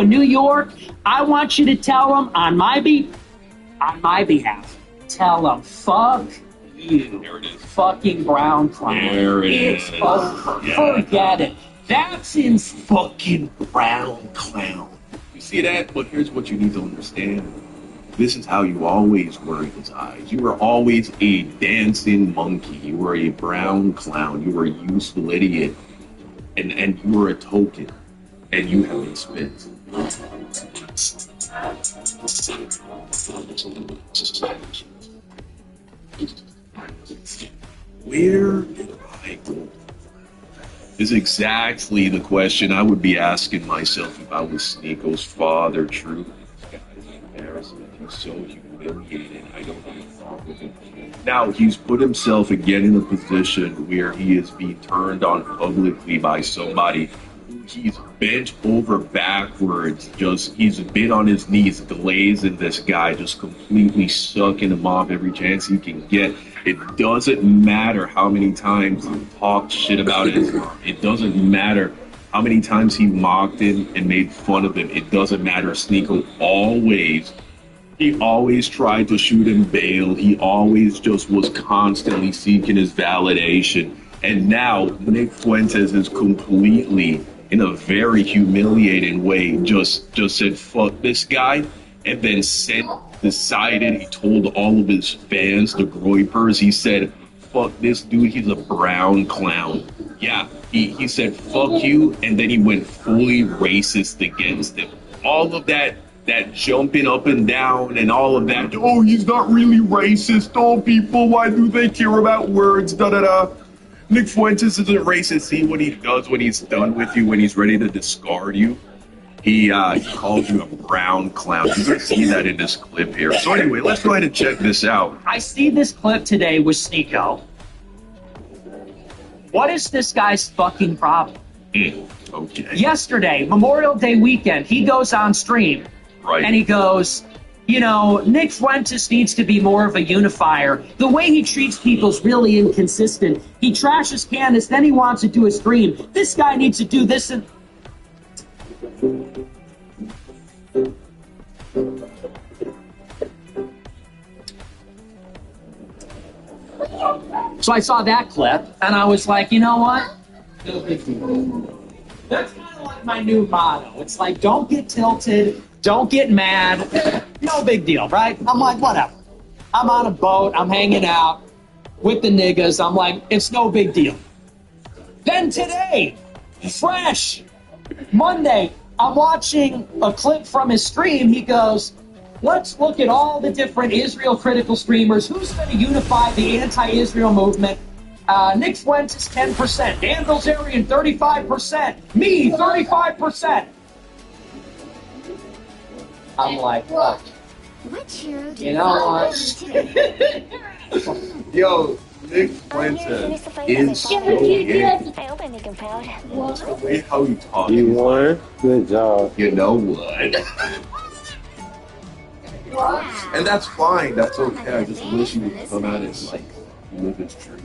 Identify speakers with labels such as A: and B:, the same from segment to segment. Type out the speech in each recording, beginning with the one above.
A: in New York, I want you to tell him on my behalf, tell him, fuck you,
B: There it is.
A: fucking brown clown.
B: There it
A: it's
B: is.
A: over.
B: Yeah.
A: Forget it. That's in fucking brown clown.
B: You see that? But here's what you need to understand. This is how you always were in his eyes. You were always a dancing monkey. You were a brown clown. You were a useful idiot. And you were a token. And you have been spent. Where did I go? Is exactly the question I would be asking myself if I was Sneako's father. True. This guy's embarrassment. He's so humiliated. I don't even talk with him. Now he's put himself again in a position where he is being turned on publicly by somebody. He's bent over backwards, he's been on his knees, glazing this guy, just completely sucking him off every chance he can get. It doesn't matter how many times he talked shit about it. It doesn't matter how many times he mocked him and made fun of him. It doesn't matter. Sneako he always tried to shoot him bail. He always just was constantly seeking his validation. And now Nick Fuentes is completely, in a very humiliating way, just said, fuck this guy, and then decided, he told all of his fans, the Groypers, he said, fuck this dude, he's a brown clown. Yeah, he said, fuck you, and then he went fully racist against him. All of that jumping up and down and all of that, oh, he's not really racist, oh, people, why do they care about words, da-da-da. Nick Fuentes isn't racist. See what he does when he's done with you, when he's ready to discard you. He calls you a brown clown. You can see that in this clip here. So anyway, let's go ahead and check this out.
A: I see this clip today with Sneako. What is this guy's fucking problem?
B: Okay.
A: Yesterday, Memorial Day weekend, he goes on stream.
B: Right.
A: And he goes, you know, Nick Fuentes needs to be more of a unifier. The way he treats people is really inconsistent. He trashes Candace, then he wants to do a stream. This guy needs to do this and... So I saw that clip, and I was like, you know what? No big deal. That's kind of like my new motto. It's like, don't get tilted. Don't get mad. No big deal, right? I'm like, whatever. I'm on a boat. I'm hanging out with the niggas. I'm like, it's no big deal. Then today, fresh, Monday, I'm watching a clip from his stream. He goes, let's look at all the different Israel critical streamers. Who's going to unify the anti-Israel movement? Nick Fuentes, 10%. Dan Bilzerian, 35%. Me, 35%. I'm like, look, you know what?
B: Yo, Nick Fuentes is so gay.
C: I hope I make him proud.
B: The way how you talk.
D: You won. Good job.
B: You know what? And that's fine. That's okay. I just wish you would come out and like live his dream.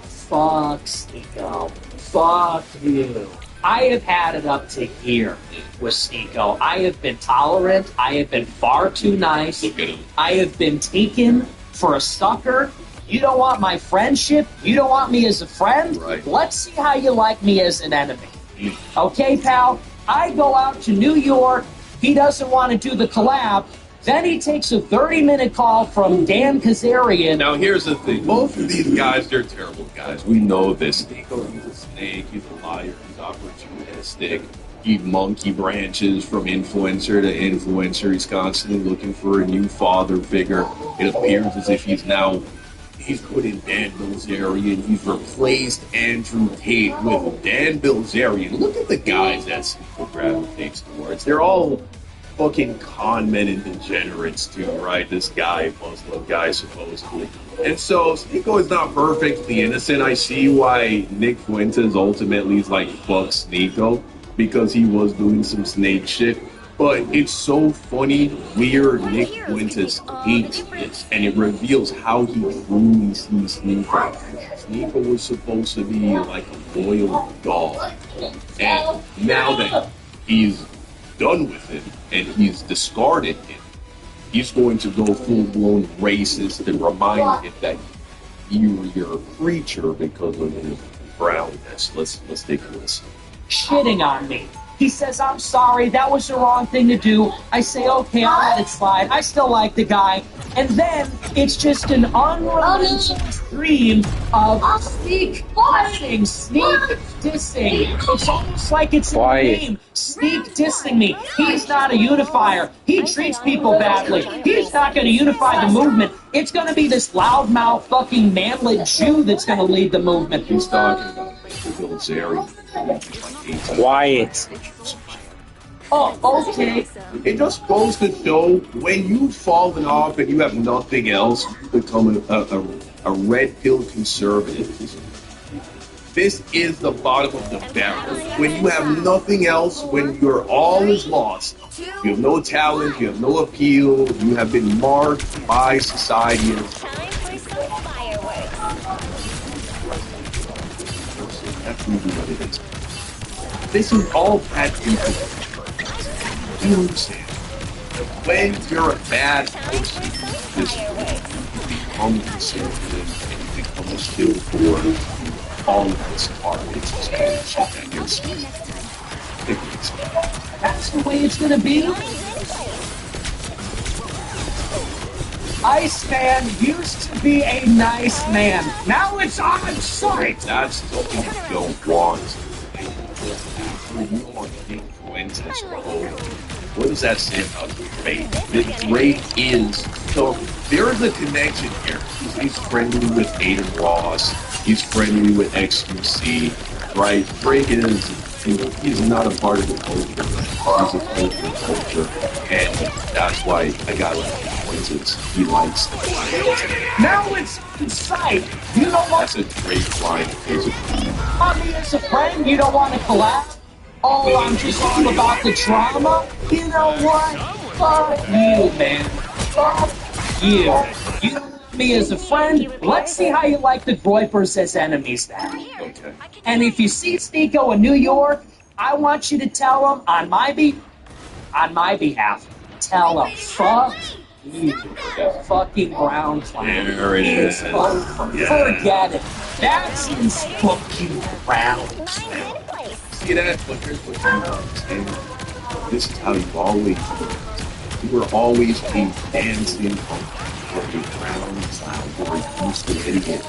A: Fuck Sneako. Fuck you. I have had it up to here with Sneako. I have been tolerant. I have been far too nice.
B: Look at him.
A: I have been taken for a sucker. You don't want my friendship? You don't want me as a friend?
B: Right.
A: Let's see how you like me as an enemy. Okay, pal? I go out to New York. He doesn't want to do the collab. Then he takes a 30-minute call from Dan Kazarian.
B: Now, here's the thing. Both of these guys, they're terrible guys. We know this. Sneako, he's a snake. He's a liar. He's opportunistic. He monkey branches from influencer to influencer. He's constantly looking for a new father figure. It appears as if he's put in Dan Bilzerian. He's replaced Andrew Tate with Dan Bilzerian. Look at the guys that Sneako gravitates towards. They're all fucking con men and degenerates too, right? This guy, Muslim guy, supposedly. And so Sneako is not perfectly innocent. I see why Nick Fuentes ultimately is like, fuck Sneako, because he was doing some snake shit. But it's so funny, weird. Nick Fuentes hates this, and it reveals how he truly sees Sneako. Sneako was supposed to be like a loyal dog, and now that he's done with him and he's discarded him, he's going to go full-blown racist and remind him that you're a creature because of his brownness. Let's take a listen.
A: Shitting on me. He says, I'm sorry, that was the wrong thing to do. I say, okay, I'll let it slide. I still like the guy. And then it's just an unrelenting stream of sneak dissing, It's almost like it's in the name. Sneak dissing me. He's not a unifier. He treats people badly. He's not going to unify the movement. It's going to be this loudmouth fucking manlet Jew that's going to lead the movement.
B: He's talking about the Bilzerian.
D: Quiet.
A: Oh, okay.
B: It just goes to show when you've fallen off and you have nothing else, you become a red pill conservative. This is the bottom of the barrel. When you have nothing else, when your all is lost, you have no talent, you have no appeal, you have been marked by society. That's really what it is. This is all bad people. You understand? When you're a bad person, this you become conservative and you become a shield for all of this garbage, this kind of shit that you're speaking.
A: That's the way it's gonna be. Iceman used to be a nice man. Now it's on site.
B: That's something you don't want. You want influences. What does that say about Drake? That Drake is so there is a connection here. He's friendly with Aiden Ross. He's friendly with XQC. Right? Drake is he's not a part of the culture. He's a part of the culture, and that's why I got influences. He likes them.
A: Now it's inside. You don't want.
B: That's a great line.
A: I mean, as a friend, you don't want to collapse. Oh, I'm just all about the drama. You know what? Fuck you, man. Fuck you. You don't want me as a friend. Let's see how you like the Groypers as enemies then.
B: Okay.
A: And if you see Sneeko in New York, I want you to tell him on my behalf, tell him, fuck you, fucking brown clown.
B: There it is.
A: Forget it. That's his fucking brown.
B: See that? But here's what you understand. This is how you've always been. You were always being dancing on the ground cloud where you used to idiot.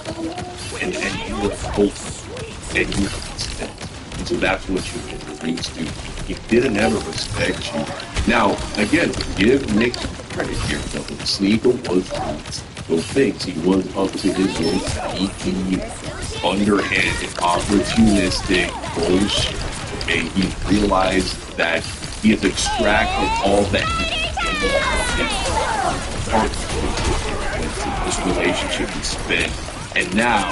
B: And you were hopeful. And you were consistent. And so that's what you were used to. He didn't ever respect you. Now, again, give Nick credit here. Sneeko was those things. He was up to his own sneaky, underhanded, opportunistic bullshit. Okay, he realized that he has extracted all that this relationship he spent, and now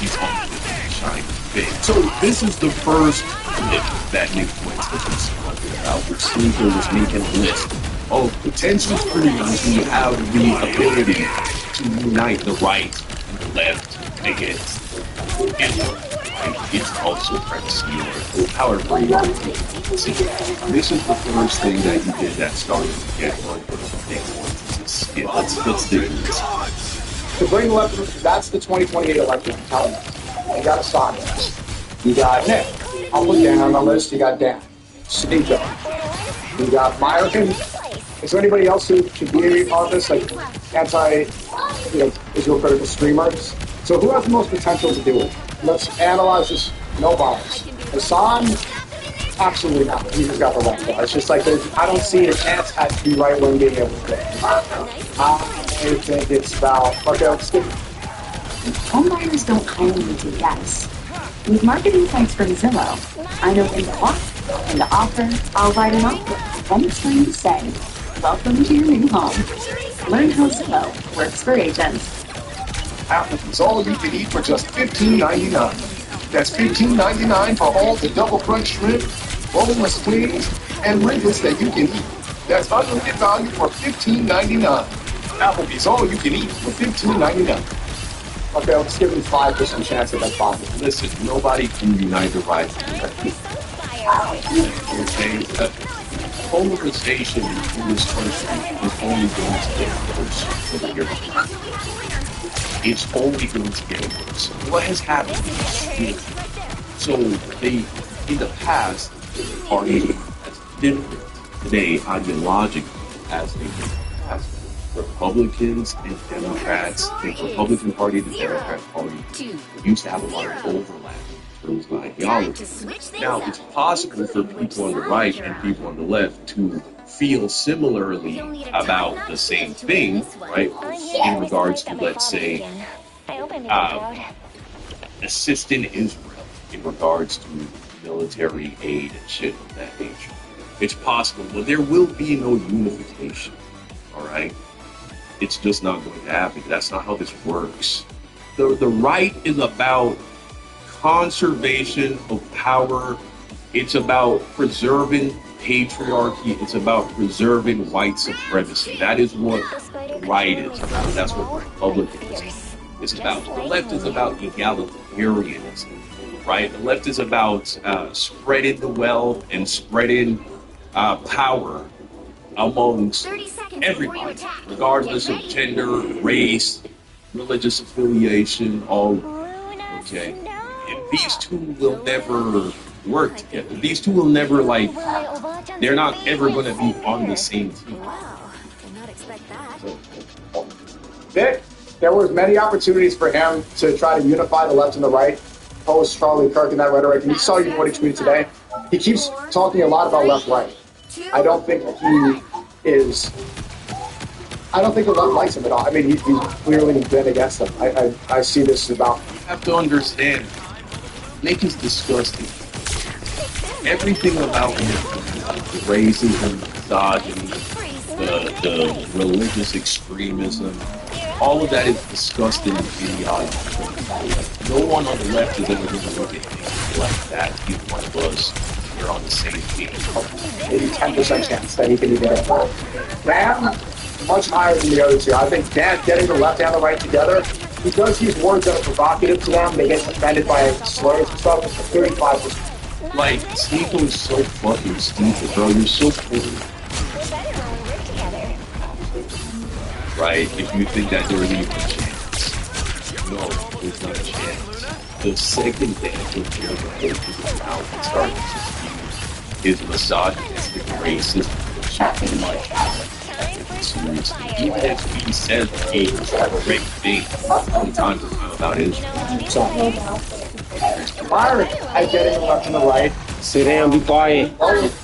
B: he's on the shiny thing. So this is the first myth that Nick Wentz has been talking about, where Sneeko was making a list of potential criminals who have the ability to unite the right and the left against it's also privacy or however you want to see. This is the first thing that you did that started to get one of the big ones. Yeah, let's dig into this.
C: To bring the left, that's the 2028 election. I'm telling you. You got a side list. You got Nick. I'll put Dan on the list. You got Dan. Sneeko. You got Myerkin. Is there anybody else who should be a part of this? Like Israel critical streamers? So who has the most potential to do it? Let's analyze this. No bias. Hassan, absolutely not. He just got the right guy. It's just like I don't see a chance had to be right wing being able to do it. I think it's about
E: Home buyers don't hire me to guess. With marketing sites from Zillow, I know when to walk, when to offer, I'll write an offer, then it's time to say, welcome to your new home. Learn how Zillow works for agents.
C: Applebee's all you can eat for just $15.99. That's $15.99 for all the double crunch shrimp, boneless wings, and ringlets that you can eat. That's unlimited value for $15.99. Applebee's all you can eat for $15.99. Okay, let's give him 5% chance at that profit.
B: Listen, nobody can unite the right. Okay? polarization in this country is only going to get worse from here. It's only going to get worse. What has happened is, so they, in the past, the party has different today ideologically as they did in the past. Republicans and Democrats, the Republican Party and the Democrat Party used to have a lot of overlap in terms of ideology. Now, it's possible for people on the right and people on the left to feel similarly about the same thing, right? In regards to, let's say, assisting Israel in regards to military aid and shit of that nature. It's possible, but there will be no unification, all right? It's just not going to happen. That's not how this works. The right is about conservation of power. It's about preserving patriarchy. It's about preserving white supremacy. That is what the right is about. That's what Republicanism is about. The left is about egalitarianism, right? The left is about spreading the wealth and spreading power amongst everybody, regardless of gender, race, religious affiliation, all. Okay. And these two will never work together. These two will never, like, they're not ever going to be on the same team.
F: Vic, there was many opportunities for him to try to unify the left and the right, post Charlie Kirk and that rhetoric. And you saw even what he tweeted today. He keeps talking a lot about left-right. I don't think he is. I don't think the left likes him at all. I mean, he's clearly been against them. I see this about.
B: You have to understand, Nick is disgusting. Everything about him, the racism, misogyny, the religious extremism, all of that is disgusting and idiotic. No one on the left is ever going to look at things like that. He's one of us. You're on the same team.
F: Maybe 10% chance that he can even get that. Dan, much higher than the other two. I think Dan getting the left and the right together, he does use words that are provocative to them. They get offended by slurs and stuff. 35%.
B: Like, Sneeko is so fucking stupid, bro. You're so cool. Right? If you think that there's even a chance. No, there's not a chance. The second Dan took care of the whole thing out and started to is misogynistic, racist, shit like seriously. Even if he says he great things from time to time about Israel.
F: Myron, I get it left and the right.
D: Sit down, be quiet.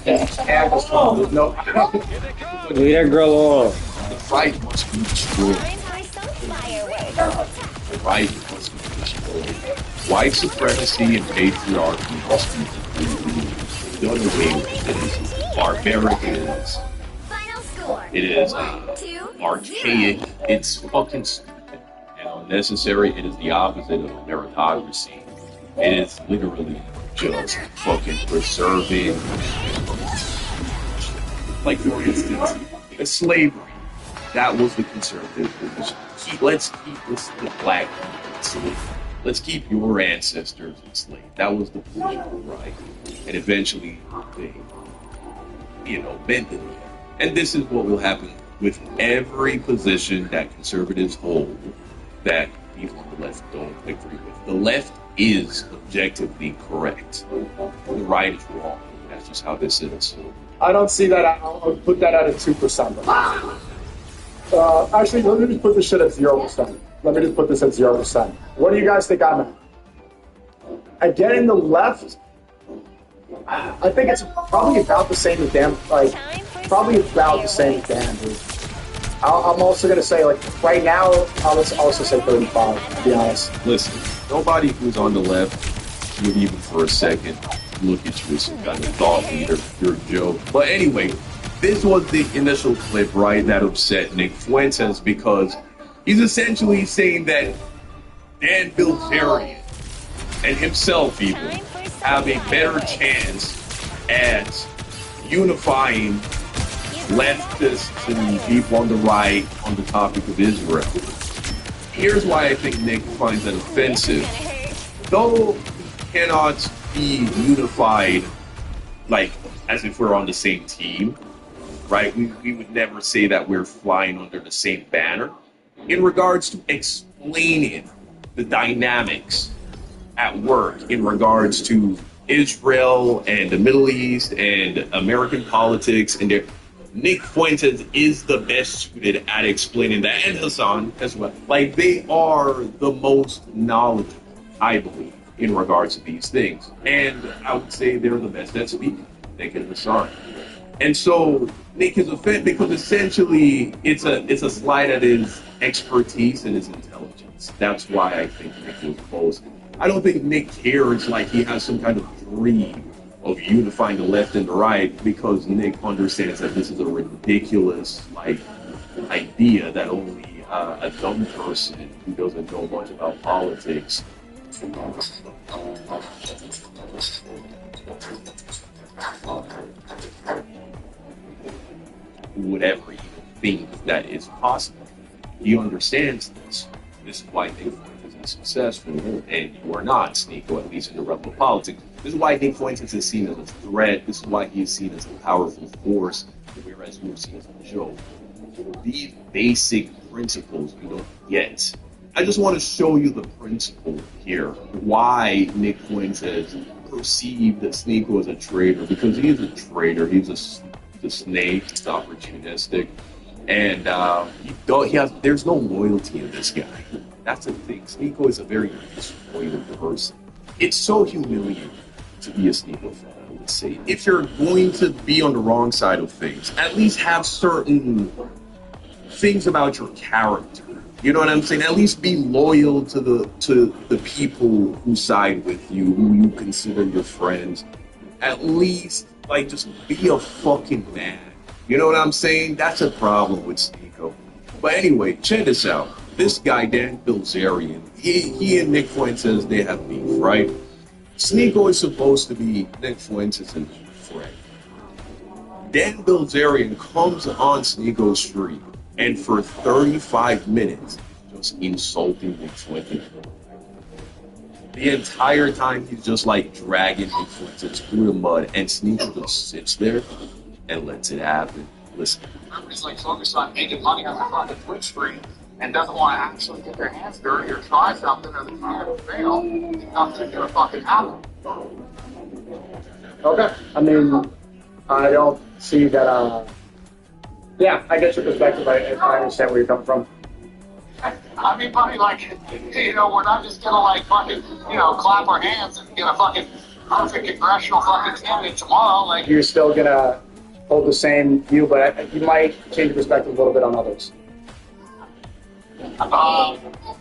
F: There's no.
D: Leave that girl alone.
B: The right must be destroyed. The right must be destroyed. White supremacy and patriarchy must be completely done away with. It is barbaric. It is archaic. It's fucking stupid and unnecessary. It is the opposite of meritocracy. It is literally just fucking preserving, like, for instance, slavery. That was the conservative position. Let's keep the black people enslaved. Let's keep your ancestors enslaved. That was the political right. And eventually they, bent it. And this is what will happen with every position that conservatives hold that people on the left don't agree with. The left is objectively correct. The right is wrong. That's just how this is.
F: I don't see that. I'll put that at a 2%. Actually, let me just put this shit at 0%. Let me just put this at 0%. What do you guys think I'm at? Again, in the left, I think it's probably about the same as Dan. Like, probably about the same as Dan, dude. I'm also going to say, like, right now, I'll also say 35, to be honest.
B: Listen, nobody who's on the left would even for a second look at you as some kind of thought leader. You're a joke. But anyway, this was the initial clip, right, that upset Nick Fuentes because he's essentially saying that Dan Bilzerian and himself even have a better chance at unifying leftists and people on the right on the topic of Israel. Here's why I think Nick finds that offensive. Though he cannot be unified, like, as if we're on the same team, right? We would never say that we're flying under the same banner. In regards to explaining the dynamics at work in regards to Israel and the Middle East and American politics, and Nick Fuentes is the best suited at explaining that, and Hassan as well. Like, they are the most knowledgeable, I believe, in regards to these things. And I would say they're the best at speaking, Nick and Hassan. And so Nick is offended because essentially it's a slide at his expertise and his intelligence. That's why I think Nick was opposed. I don't think Nick cares like he has some kind of dream of unifying the left and the right, because Nick understands that this is a ridiculous idea that only a dumb person who doesn't know much about politics would ever even think that is possible. He understands this. This is why Nick Fuentes is successful, and you are not, Sneeko, at least in the realm of politics. This is why Nick Fuentes is seen as a threat. This is why he is seen as a powerful force, whereas we're seen as a joke. These basic principles we don't get. I just want to show you the principle here, why Nick Fuentes perceived Sneeko as a traitor, because he is a traitor. He's a snake. He's opportunistic, and there's no loyalty in this guy. That's the thing. Sneeko is a very disloyal person. It's so humiliating to be a Sneeko fan, I would say. If you're going to be on the wrong side of things, at least have certain things about your character. You know what I'm saying? At least be loyal to the people who side with you, who you consider your friends. At least, just be a fucking man. You know what I'm saying? That's a problem with Sneeko. But anyway, check this out. This guy, Dan Bilzerian, he and Nick Fuentes, they have beef, right? Sneeko is supposed to be Nick Fuentes' friend. Dan Bilzerian comes on Sneeko's street, and for 35 minutes, just insulting Nick Fuentes. The entire time, he's just dragging Nick Fuentes through the mud, and Sneeko just sits there and lets it happen. Listen.
F: Everybody's focused on making money on the fucking Twitch stream and doesn't want to actually get their hands dirty or try something, or they're trying to fail. Nothing's gonna fucking happen. Okay. I mean, I don't see that. Yeah, I get your perspective. I understand where you're coming from. I mean, buddy, we're not just gonna fucking, clap our hands and get a fucking perfect congressional fucking candidate tomorrow. You're still gonna hold the same view, but you might change your perspective a little bit on others.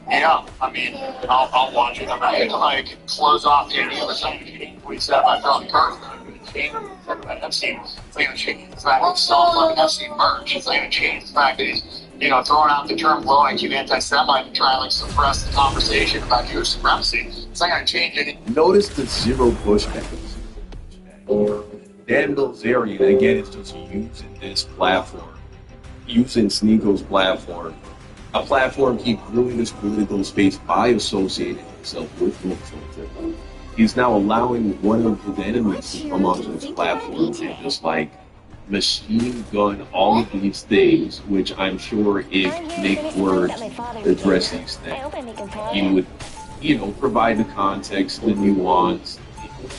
G: Yeah, I mean, I'll watch it. I'm not gonna close off any other side. We said about Charlie Kirk. I've seen it's not gonna change the fact that he's selling fucking FC merch. It's not gonna change the fact that he's, throwing out the term low IQ anti-Semite and trying to suppress the conversation about Jewish supremacy. It's not gonna change anything.
B: Notice the zero pushback. Dan Bilzerian, again, is just using this platform, using Sneeko's platform, a platform he grew in this political space by associating himself with Nick Fuentes. He's now allowing one of his enemies to come onto his platform and just machine gun all of these things, which I'm sure if Nick were to address these things, he would, provide the context, the nuance.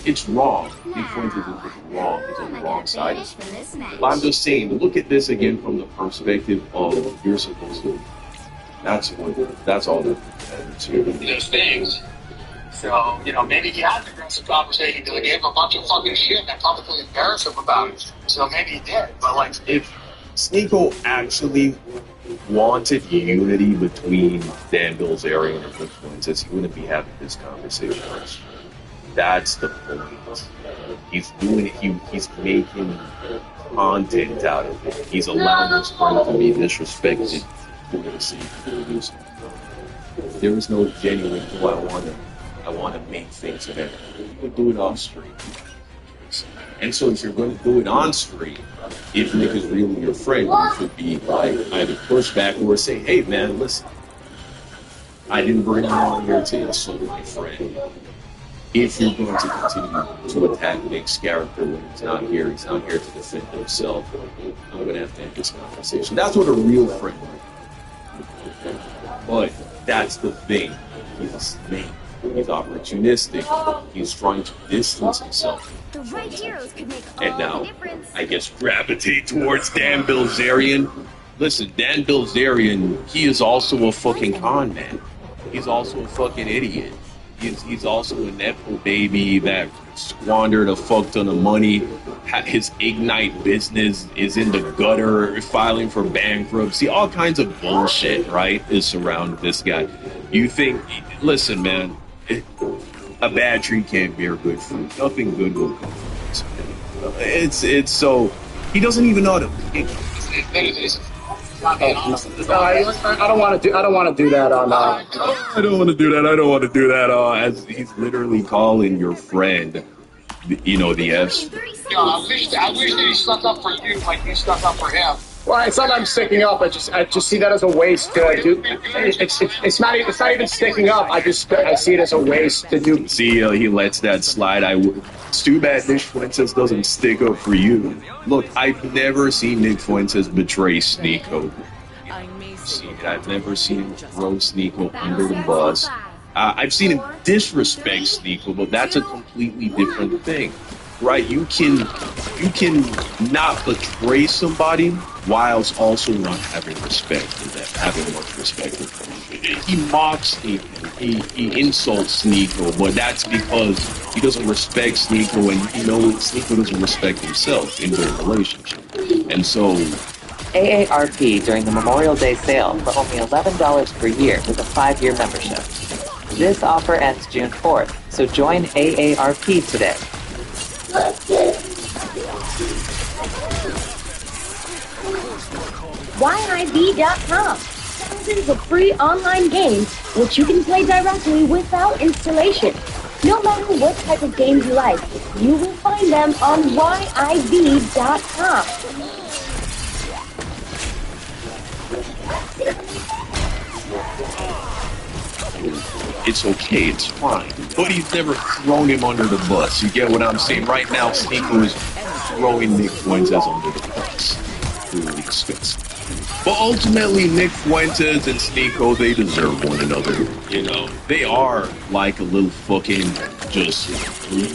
B: It's wrong. Nick Fuentes is wrong. He's on the wrong side of it. But I'm just saying, look at this again from the perspective of you're supposed to. That's all that matters here.
G: Those things. So, maybe he had an aggressive conversation because he gave him a bunch of fucking shit and publicly embarrassed him about it. So maybe he did. But
B: if Sneeko actually wanted unity between Dan Bilzerian and Nick Fuentes, he wouldn't be having this conversation. That's the point. He's doing it. He's making content out of it. He's allowing his friend to be disrespected for the sake of music. There is no genuine. I want to make things better. You would do it off stream. And so if you're going to do it on stream, if Nick is really your friend, you should be either push back or say, hey man, listen, I didn't bring you on here to insult my friend. if you're going to continue to attack Nick's character when he's not here to defend himself, I'm going to have to end this conversation. That's what a real friend would do. But that's the thing. He's mean. He's opportunistic. He's trying to distance himself.
H: The right heroes could make all
B: And now,
H: the difference.
B: I guess, gravitate towards Dan Bilzerian. Listen, Dan Bilzerian, he is also a fucking con man. He's also a fucking idiot. He's also a Nepo baby that squandered a fuck ton of money. His Ignite business is in the gutter, filing for bankruptcy. All kinds of bullshit, right, is surrounding this guy. You think, listen, man, a bad tree can't bear good fruit. Nothing good will come from this. It's so, he doesn't even know how to pick.
F: I don't want to do that on.
B: I don't want to do that. I don't want to do that. As he's literally calling your friend, the F's.
G: Yeah, I wish that he stuck up for you like you stuck up for him.
F: Well, it's not I'm sticking up. I just see that as a waste to do. It's not even sticking up. I see it as a waste to do.
B: See, he lets that slide. It's too bad Nick Fuentes doesn't stick up for you. Look, I've never seen Nick Fuentes betray Sneeko. I've never seen him throw Sneeko under the bus. I've seen him disrespect Sneeko, but that's a completely different thing, right? You can not betray somebody whilst also not having respect for them, having much respect for them. He mocks Sneeko, he insults Sneeko, but that's because he doesn't respect Sneeko, and Sneeko doesn't respect himself in their relationship. And so
I: AARP during the Memorial Day sale for only $11 per year with a 5-year membership. This offer ends June 4th, so join AARP today.
H: YIB.com. Thousands of free online games which you can play directly without installation. No matter what type of games you like, you will find them on YIB.com.
B: it's okay, it's fine. But he's never thrown him under the bus. You get what I'm saying? Right now, Sneeko is throwing Nick Fuentes under the bus. Really expensive. But ultimately, Nick Fuentes and Sneeko, they deserve one another. You know, they are like a little fucking just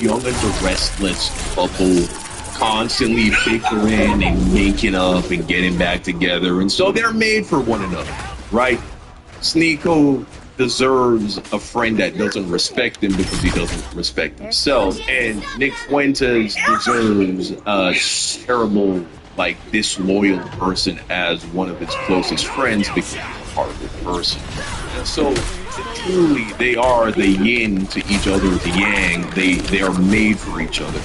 B: young and the restless couple, constantly bickering and making up and getting back together. And so they're made for one another, right? Sneeko deserves a friend that doesn't respect him because he doesn't respect himself. And Nick Fuentes deserves a terrible, like, disloyal person as one of his closest friends because he's a horrible person. And so truly they are the yin to each other's yang. They are made for each other.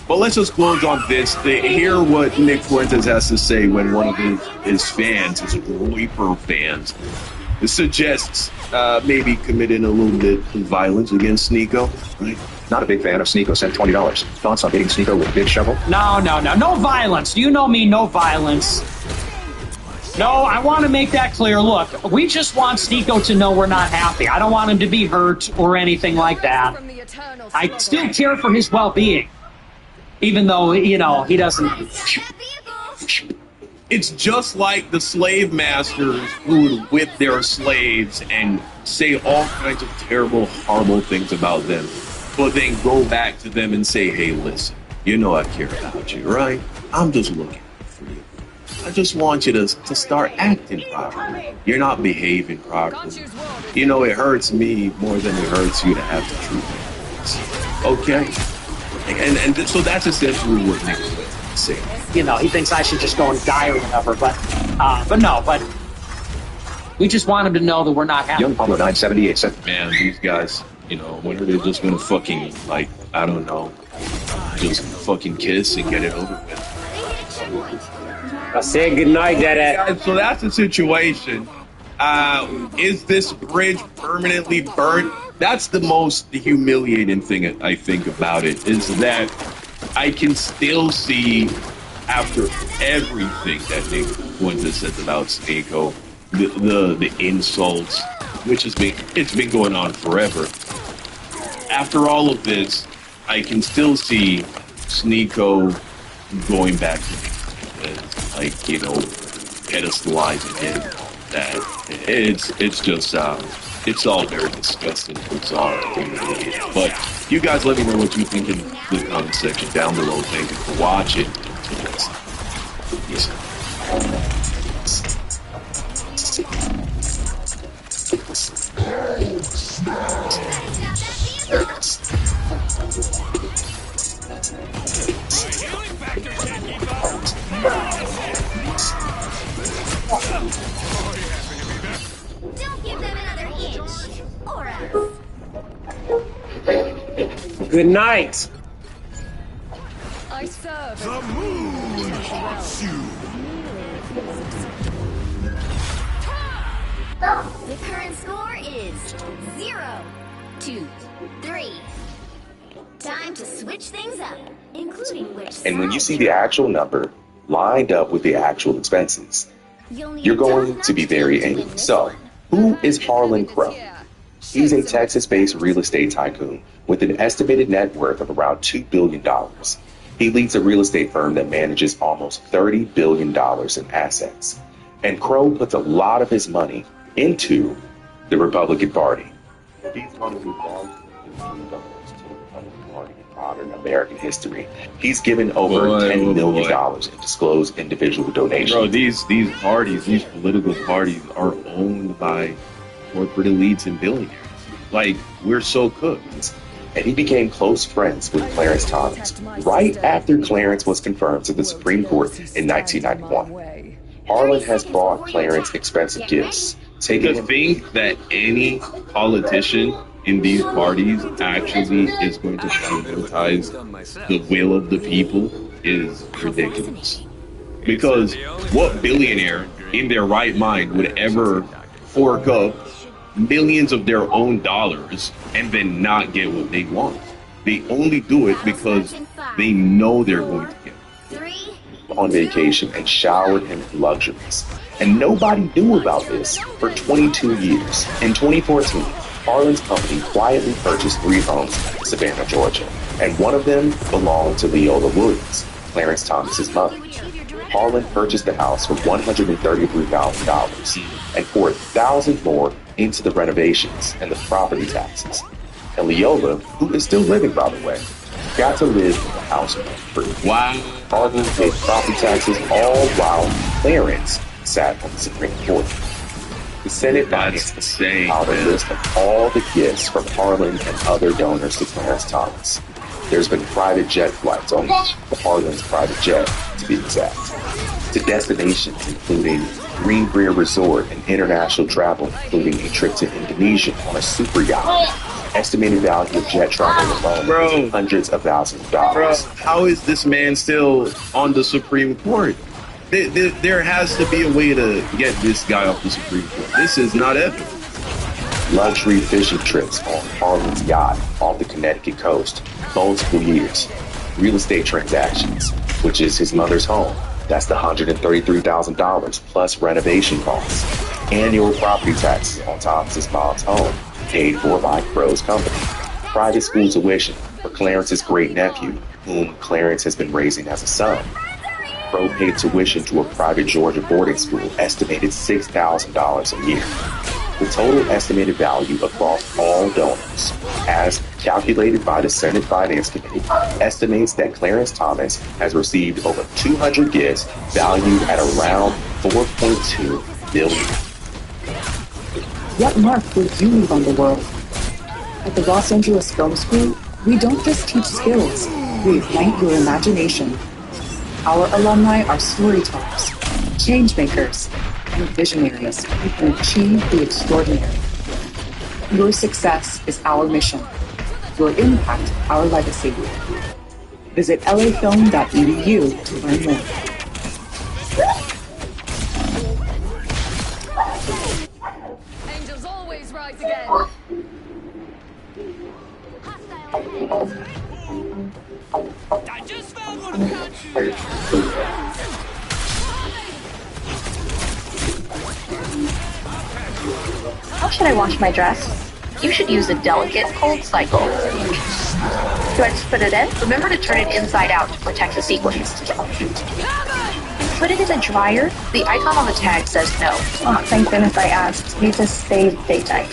B: But let's just close on this. They hear what Nick Fuentes has to say when one of his fans, his Reaper fans, suggests maybe committing a little bit of violence against Sneeko. Right?
J: Not a big fan of Sneeko. Sent $20. Thoughts on hitting Sneeko with a big shovel?
A: No violence. Do you know me? No violence. No, I want to make that clear. Look, we just want Sneeko to know we're not happy. I don't want him to be hurt or anything like that. I still care for his well-being, even though, you know, he doesn't.
B: It's just like the slave masters who would whip their slaves and say all kinds of terrible, horrible things about them, but then go back to them and say, hey, listen, you know I care about you, right? I'm just looking for you. I just want you to start acting properly. You're not behaving properly. You know, it hurts me more than it hurts you to have the truth. Okay? And so that's essentially what Nick was saying.
A: You know, he thinks I should just go and die or whatever, but we just want him to know that we're not happy.
J: Young Pablo 978 said,
B: man, these guys, you know, when are they just gonna fucking, like, I don't know, just fucking kiss and get it over with?
D: I said goodnight, Dad.
B: So that's the situation. Is this bridge permanently burnt? That's the most humiliating thing I think about it, is that I can still see, after everything that Nick Fuentes says about Sneeko, the insults, which it's been going on forever. after all of this, I can still see Sneeko going back to me. Like, you know, pedestalizing him. That it's just it's all very disgusting. It's all but you guys let me know what you think in the comment section down below. Thank you for watching. Peace.
K: Don't give them another inch, or else.
D: Good night.
K: I serve.
L: The moon haunts you.
K: The current score is 0-2-3. Time to switch things up, including which.
J: And when you see the actual number lined up with the actual expenses, you're going to be very angry. So, who is Harlan Crow? He's a Texas-based real estate tycoon with an estimated net worth of around $2 billion. He leads a real estate firm that manages almost $30 billion in assets. And Crow puts a lot of his money into the Republican Party. He's one of the largest contributors to the Republican Party in modern American history. He's given over $10 million in disclosed individual donations.
B: Bro, these parties, these political parties are owned by corporate elites and billionaires. Like, we're so cooked.
J: And he became close friends with Clarence Thomas right after Clarence was confirmed to the Supreme Court in 1991. Harlan has bought Clarence expensive gifts.
B: To think that any politician in these parties actually is going to prioritize the will of the people is ridiculous. Because what billionaire in their right mind would ever fork up millions of their own dollars and then not get what they want? They only do it because they know they're going to get it.
J: On vacation and showered him with luxuries. And nobody knew about this for 22 years. In 2014, Harlan's company quietly purchased 3 homes in Savannah, Georgia, and one of them belonged to Leola Williams, Clarence Thomas's mother. Harlan purchased the house for $133,000 and poured thousands more into the renovations and the property taxes. And Leola, who is still living by the way, got to live in the house for free.
B: Wow.
J: Harlan paid property taxes all while Clarence sat on the Supreme Court. The Senate Finance compiled a list of all the gifts from Harlan and other donors to Clarence Thomas. There's been private jet flights on Harlan's private jet, to be exact, to destinations including Green Brier Resort and international travel, including a trip to Indonesia on a super yacht. Estimated value of jet travel alone is hundreds of thousands of dollars.
B: Bro, how is this man still on the Supreme Court? There has to be a way to get this guy off the Supreme Court. This is not ethical.
J: Luxury fishing trips on Harlan's yacht off the Connecticut coast, multiple years. Real estate transactions, which is his mother's home. That's the $133,000 plus renovation costs. Annual property taxes on Thomas's mom's home, paid for by Crow's company. Private school tuition for Clarence's great-nephew, whom Clarence has been raising as a son. Crow paid tuition to a private Georgia boarding school, estimated $6,000 a year. The total estimated value across all donors, as calculated by the Senate Finance Committee, estimates that Clarence Thomas has received over 200 gifts valued at around $4.2 billion.
E: What mark would you leave on the world? At the Los Angeles Film School, we don't just teach skills, we ignite your imagination. Our alumni are storytellers, change makers, and visionaries who can achieve the extraordinary. Your success is our mission. Your impact, our legacy. Visit lafilm.edu to learn more.
K: Angels always rise again.
L: I just found one of country.
H: How should I wash my dress?
M: you should use a delicate cold cycle. Do I just put it in? Remember to turn it inside out to protect the sequence. Put it in the dryer. The icon on the tag says no.
E: Oh, thank goodness I asked. You just saved daytime.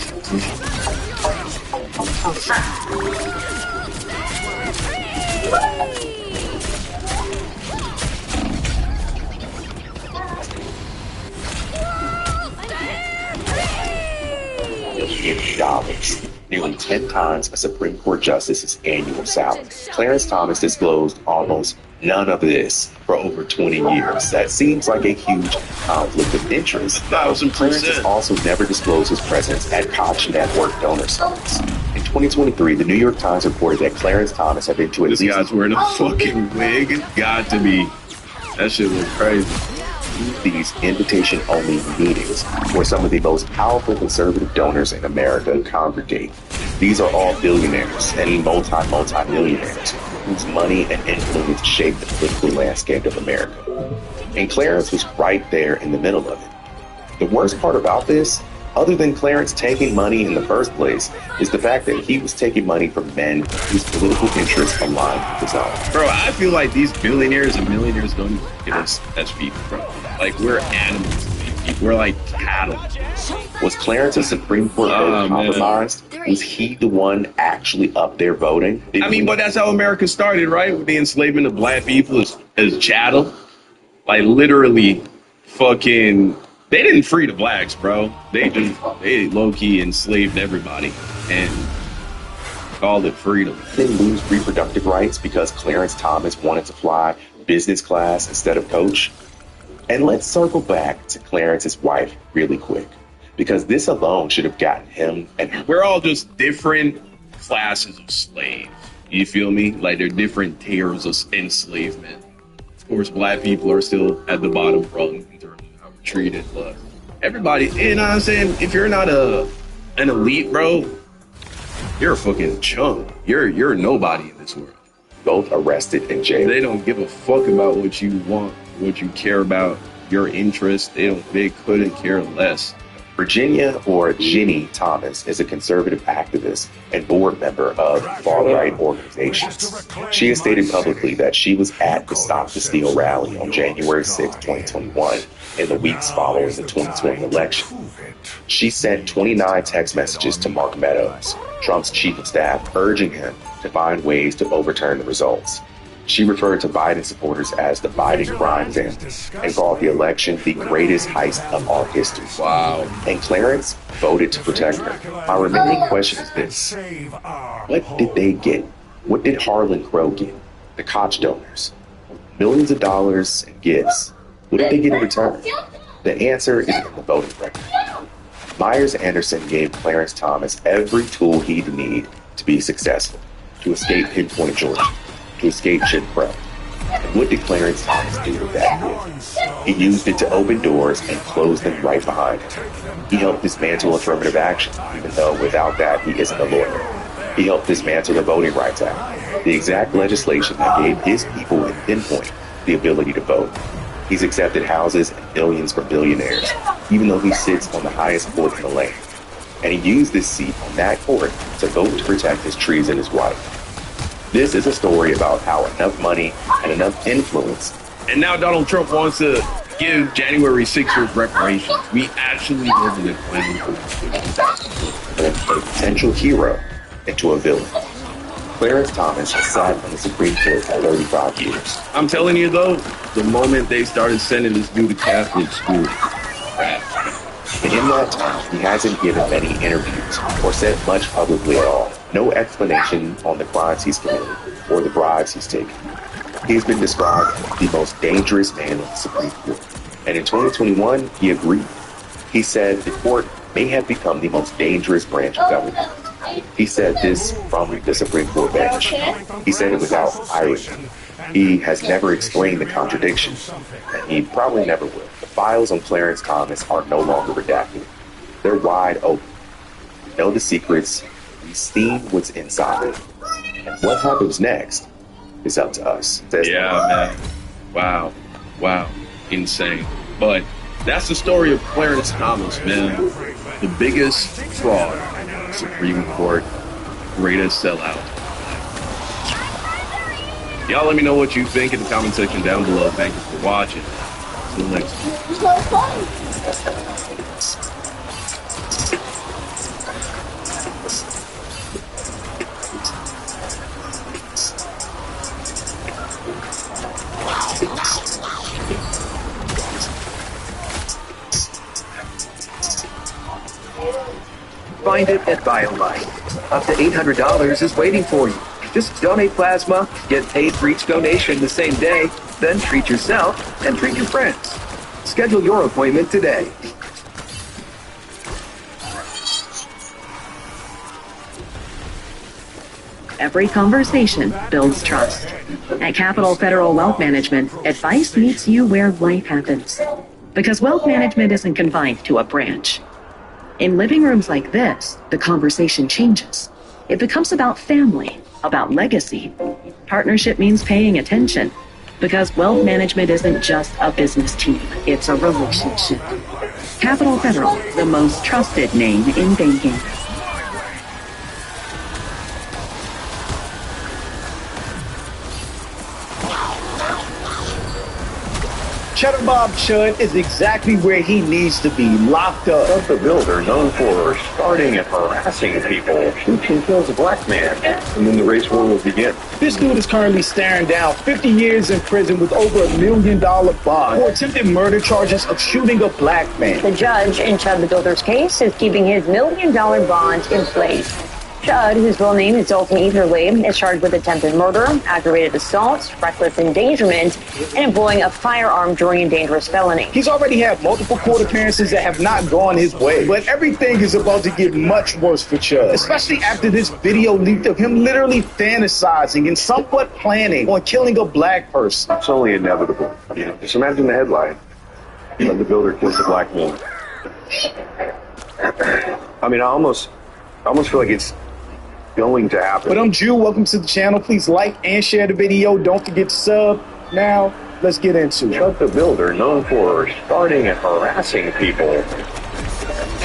J: $1 million, nearly 10 times a Supreme Court justice's annual salary. Clarence Thomas disclosed almost none of this for over 20 years. That seems like a huge conflict of interest.
B: 1,000%.
J: Clarence has also never disclosed his presence at Koch network donor summits. In 2023, the New York Times reported that Clarence Thomas had been to at least...
B: This guy's wearing a fucking wig. Got to be. That shit look crazy.
J: These invitation-only meetings where some of the most powerful conservative donors in America congregate. These are all billionaires and multi-millionaires whose money and influence shape the political landscape of America. And Clarence was right there in the middle of it. The worst part about this, other than Clarence taking money in the first place, is the fact that he was taking money from men whose political interests aligned with his own.
B: Bro, I feel like these billionaires and millionaires don't even get us as people, bro. Like, we're animals. We're like cattle.
J: Was Clarence's Supreme Court vote compromised? Was he the one actually up there voting?
B: But that's how America started, right? With the enslavement of black people as chattel. Like, literally, fucking... They didn't free the blacks, bro. They low-key enslaved everybody and called it freedom.
J: They lose reproductive rights because Clarence Thomas wanted to fly business class instead of coach. And let's circle back to Clarence's wife really quick, because this alone should have gotten him and her.
B: We're all just different classes of slaves. You feel me? Like, they're different tiers of enslavement. Of course, black people are still at the bottom rung in terms of how we're treated, but everybody, you know what I'm saying? If you're not an elite, bro, you're a fucking chump. You're a nobody in this world.
J: Both arrested and jailed.
B: They don't give a fuck about what you want, what you care about, your interests. They couldn't care less.
J: Virginia, or Ginny Thomas, is a conservative activist and board member of far-right organizations. She has stated publicly that she was at the Stop the Steal rally on January 6, 2021, in the weeks following the 2020 election. She sent 29 text messages to Mark Meadows, Trump's chief of staff, urging him to find ways to overturn the results. She referred to Biden supporters as the Biden crime family and called the election the greatest heist of our history.
B: Wow.
J: And Clarence voted to protect her. Our remaining question is this. What did they get? What did Harlan Crow get? The Koch donors. Millions of dollars in gifts. What did they get in return? The answer is in the voting record. Myers Anderson gave Clarence Thomas every tool he'd need to be successful, to escape Pinpoint, Georgia, to escape Jim Crow. And what did Clarence Thomas do with that gift? He used it to open doors and close them right behind him. He helped dismantle affirmative action, even though without that he isn't a lawyer. He helped dismantle the Voting Rights Act, the exact legislation that gave his people in Pinpoint the ability to vote. He's accepted houses and millions from billionaires, even though he sits on the highest court in the land. And he used this seat on that court to vote to protect his treasonous wife. This is a story about how enough money and enough influence.
B: And now Donald Trump wants to give January 6th reparations. We actually live in a
J: a potential hero into a villain. Clarence Thomas has sat on the Supreme Court for 35 years.
B: I'm telling you though, the moment they started sending this dude to Catholic school, crap.
J: And in that time, he hasn't given many interviews or said much publicly at all. No explanation on the crimes he's committed or the bribes he's taken. He's been described as the most dangerous man in the Supreme Court. And in 2021, he agreed. He said the court may have become the most dangerous branch of government. He said this from the Supreme Court bench. He said it without irony. He has never explained the contradiction, and he probably never will. The files on Clarence Thomas are no longer redacted. They're wide open. We know the secrets. We've seen what's inside. And what happens next is up to us.
B: Yeah, man. Wow. Insane. But that's the story of Clarence Thomas, man. The biggest fraud Supreme Court, greatest sellout. Y'all let me know what you think in the comment section down below. Thank you for watching. Until next time.
E: It's no fun.
N: Find it at BioLife. Up to $800 is waiting for you. Just donate plasma, get paid for each donation the same day, then treat yourself and treat your friends. Schedule your appointment today.
O: Every conversation builds trust. At Capital Federal Wealth Management, advice meets you where life happens. Because wealth management isn't confined to a branch. In living rooms like this, the conversation changes. It becomes about family, about legacy. Partnership means paying attention. Because wealth management isn't just a business team, it's a relationship. Capital Federal, the most trusted name in banking.
P: Cheddar Bob Chud is exactly where he needs to be, locked up.
J: Doug the Builder, known for starting and harassing people, shoots and kills a black man, and then the race war will begin.
P: This dude is currently staring down 50 years in prison with over $1 million bond for attempted murder charges of shooting a black man.
Q: The judge in Chud the Builder's case is keeping his $1 million bond in place. Chud, whose real name is Dalton Etherly, is charged with attempted murder, aggravated assault, reckless endangerment, and employing a firearm during a dangerous felony.
P: He's already had multiple court appearances that have not gone his way, but everything is about to get much worse for Chud, especially after this video leaked of him literally fantasizing and somewhat planning on killing a black person.
J: It's only inevitable. You know, just imagine the headline. Doug the Builder kills a black man. I mean, I almost feel like it's going to happen.
P: But I'm Jew. Welcome to the channel. Please like and share the video. Don't forget to sub. Now, let's get into it.
J: Doug the Builder, known for starting and harassing people.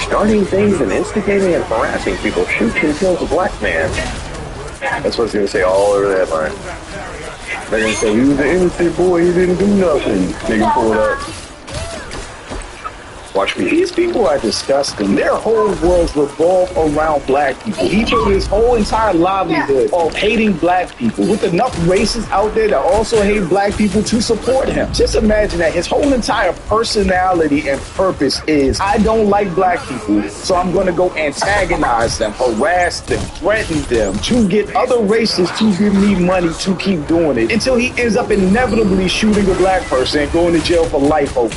J: Starting things and instigating and harassing people, shoots and kills a black man. That's what it's going to say all over the headline. They're going to say, he was an innocent boy, he didn't do nothing. Nigga, pull it up. Watch me.
P: These people are disgusting. Their whole worlds revolve around black people. He built his whole entire livelihood of hating black people, with enough racists out there that also hate black people to support him. Just imagine that his whole entire personality and purpose is, I don't like black people, so I'm going to go antagonize them, harass them, threaten them, to get other racists to give me money to keep doing it, until he ends up inevitably shooting a black person and going to jail for life over.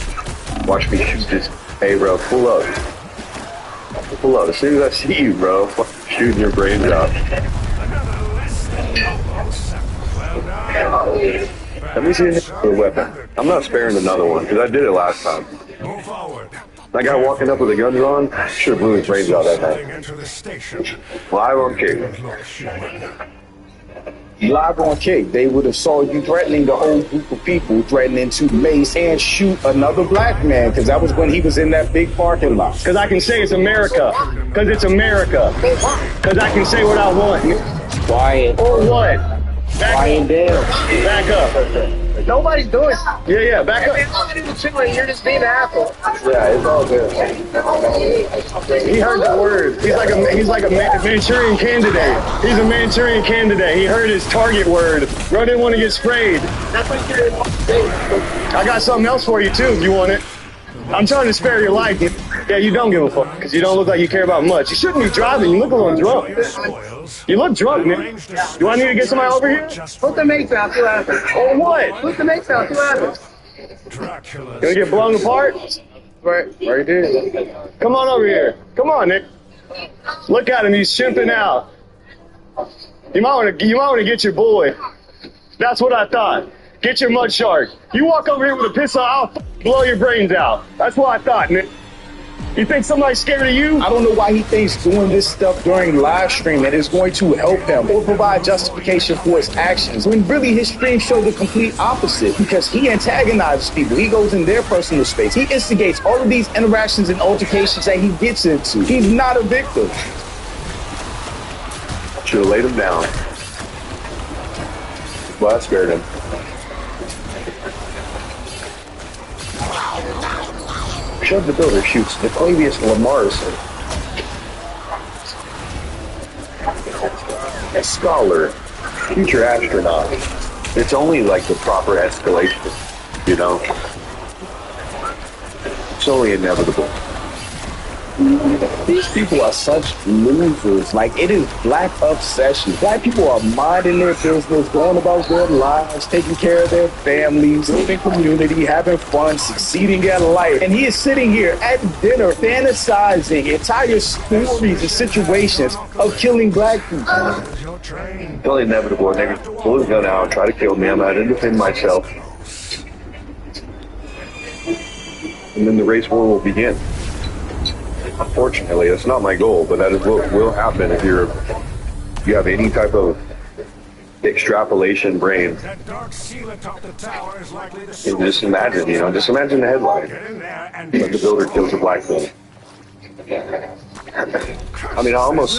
J: Watch me shoot this. Hey, bro, pull up. Pull up. As soon as I see you, bro, shooting your brains out. Let me see a weapon. I'm not sparing another one, because I did it last time. That guy walking up with a gun drawn, should have blew his brains out that night. Live on cable.
P: Live on Kick, they would have saw you threatening the whole group of people, threatening to mace and shoot another black man, because that was when he was in that big parking lot. Because I can say it's America. Because it's America. Because I can say what I want.
D: Quiet.
P: Or what?
D: Quiet down.
P: Back up.
F: Nobody's doing it.
P: Yeah, back up.
F: You're just being an asshole.
J: Yeah, it's all good.
P: He heard the word. He's like a Manchurian candidate. He's a Manchurian candidate. He heard his target word. Bro didn't want to get sprayed.
F: That's what you're doing.
P: I got something else for you too if you want it. I'm trying to spare your life. Yeah, you don't give a fuck because you don't look like you care about much. You shouldn't be driving. You look a little drunk. You look drunk, man. Do I need to get somebody over here?
F: Put the mates out, see what happens.
P: Or what?
F: Put the mates out, see what happens.
P: Gonna get blown apart? Right there. Come on over here. Come on, Nick. Look at him. He's chimping out. You might want to get your boy. That's what I thought. Get your mud shark. You walk over here with a pistol, I'll blow your brains out. That's what I thought, Nick. You think somebody's scared of you? I don't know why he thinks doing this stuff during live streaming is going to help him or provide justification for his actions, when really his streams show the complete opposite, because he antagonizes people. He goes in their personal space. He instigates all of these interactions and altercations that he gets into. He's not a victim. Should have laid him down. Well, that scared him. Chud the Builder shoots the Clavius Lamarson. A scholar, future astronaut. It's only like the proper escalation, you know? It's only inevitable.
R: These people are such losers. Like, it is black obsession. Black people are minding their business, going about their lives, taking care of their families, living community, having fun, succeeding at life. And he is sitting here at dinner fantasizing entire stories and situations of killing black people.
P: It's only inevitable. They're gonna pull his gun out and try to kill me. I'm not going to defend myself. And then the race war will begin. Unfortunately, that's not my goal, but that is what will happen if you have any type of extrapolation brain. And just imagine, just imagine the headline. When the builder kills a black man. I mean, I almost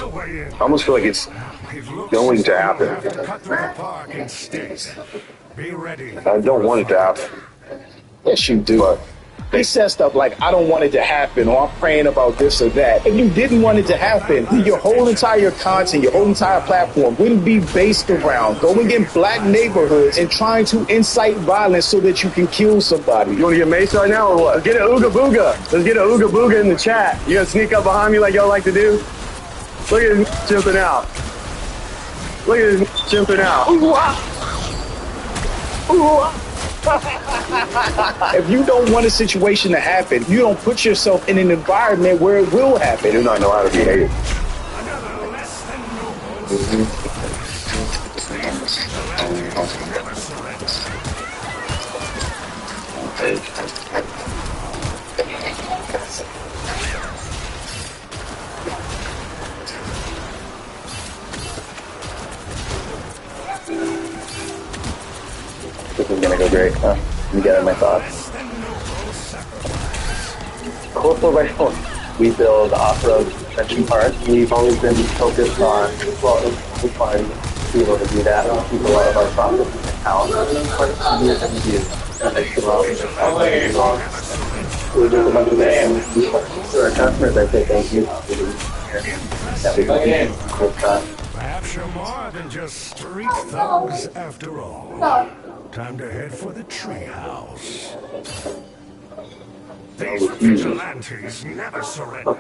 P: feel like it's going to happen. I don't want it to happen.
R: Yes, you do. They said stuff like, I don't want it to happen, or I'm praying about this or that. If you didn't want it to happen, then your whole entire content, your whole entire platform wouldn't be based around going in black neighborhoods and trying to incite violence so that you can kill somebody.
P: You want to get maced right now or what? Get an ooga booga. Let's get an ooga booga in the chat. You gonna sneak up behind me like y'all like to do? Look at him jumping out. Look at him jumping out.
R: If you don't want a situation to happen, you don't put yourself in an environment where it will happen.
P: They do not know how to behave.
R: This is gonna go great, huh? You get my thoughts. Coastal rifle. We build off-road construction parks. We've always been focused on, well, it's fun to be able to do that. Keep a lot of our processes in-house. We're doing a bunch of things. To our customers, I say thank you.
S: Perhaps you're more than just street thugs after all. Time to head for the treehouse. These vigilantes never surrender.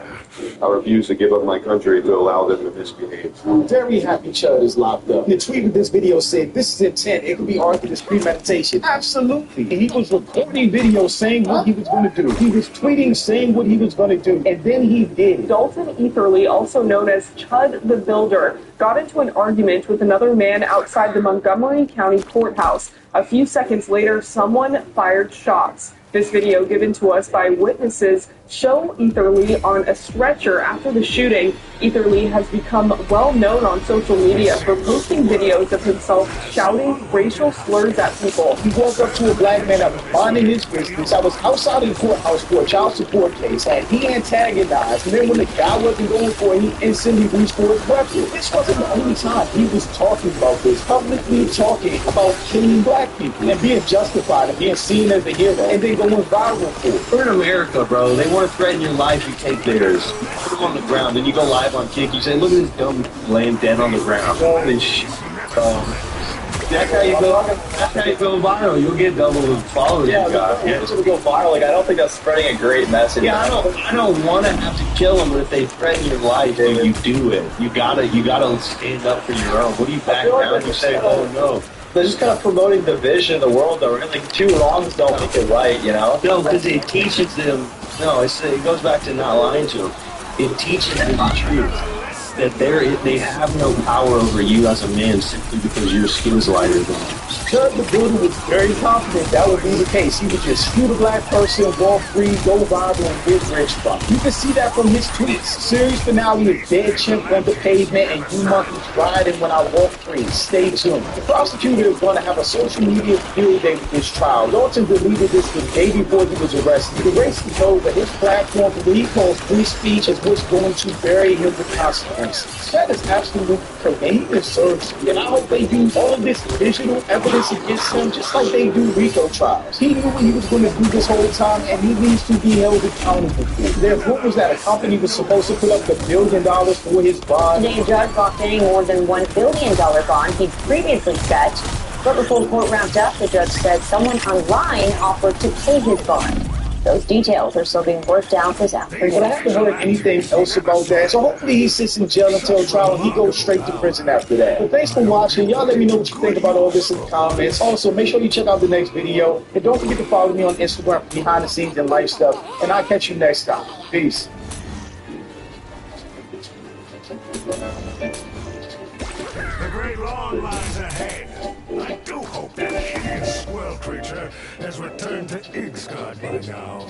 P: I refuse to give up my country to allow them to misbehave.
R: I'm very happy Chud is locked up. The tweet with this video said, this is intent. It could be argued as premeditation. Absolutely. And he was recording videos saying what he was going to do. He was tweeting saying what he was going to do. And then he did.
T: Dalton Etherly, also known as Chud the Builder, got into an argument with another man outside the Montgomery County Courthouse. A few seconds later, someone fired shots. This video given to us by witnesses show Etherly on a stretcher after the shooting. Etherly has become well known on social media for posting videos of himself shouting racial slurs at people.
R: He walked up to a black man that was minding his business. I was outside of the courthouse for a child support case, and he antagonized. And then when the guy wasn't going for it, he instantly reached for his weapon. This wasn't the only time he was talking about this, publicly talking about killing black people and being justified and being seen as a hero, and then going viral for it.
U: We're in America, bro. They want to threaten your life, you take theirs. You put them on the ground, then you go live on Kick. You say, look at this dumb laying dead on the ground. Holy shit. That's how you go viral. You'll get double the followers you got.
V: Yeah, it's gonna go viral. Like, I don't think that's spreading a great message.
U: Yeah, I don't want to have to kill them, but if they threaten your life, then you do it. You gotta stand up for your own. What do you back down? You say, oh no.
V: They're just kind of promoting division in the world, though. Like, two wrongs don't make it right, you know?
U: No, because it teaches them. No, it goes back to not lying to them. It teaches them the truth that they have no power over you as a man simply because your skin is lighter than theirs.
R: Chud the Builder was very confident that would be the case. He would just shoot a black person, walk free, go viral, and get rich from. You can see that from his tweets. Series finale is Dead Chimp on the Pavement and You Monkeys Riding When I Walk Free. Stay tuned. The prosecutor is going to have a social media field day with this trial. Dalton deleted this the day before he was arrested. The racist knows that his platform, what he calls free speech, is what's going to bury him with consequences. racist. That is absolutely crazy. And he deserves it. And I hope they use all of this digital evidence against him just like they do RICO trials. He knew what he was going to do this whole time, and he needs to be held accountable for it. There's rumors that a company was supposed to put up $1 billion for his bond.
Q: Today, a judge locked in a more than $1 billion bond he'd previously set. But before the court wrapped up, the judge said someone online offered to pay his bond. Those details are still being worked out this afternoon.
R: But I haven't heard anything else about that, so hopefully he sits in jail until trial and he goes straight to prison after that. But thanks for watching. Y'all let me know what you think about all this in the comments. Also, make sure you check out the next video. And don't forget to follow me on Instagram for behind the scenes and life stuff. And I'll catch you next time. Peace.
S: The great lawn lies ahead. I do hope that hideous squirrel creature has returned to Ixgard by now.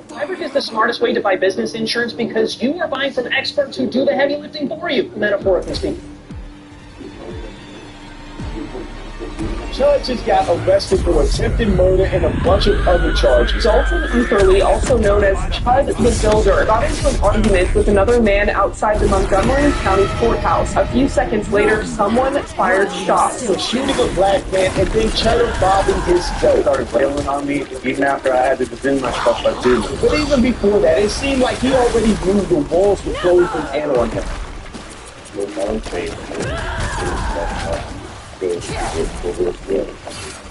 C: Leverage is the smartest way to buy business insurance because you are buying from experts who do the heavy lifting for you, metaphorically speaking.
R: Judge just got arrested for attempted murder and a bunch of other charges.
T: Dalton Etherly, also known as Chud the Builder, got into an argument with another man outside the Montgomery County Courthouse. A few seconds later, someone fired shots.
R: He was shooting a black man and then cheddar bobbing his dough.
U: Started wailing on me even after I had to defend myself. I did.
R: But even before that, it seemed like he already knew the walls were closing in on him.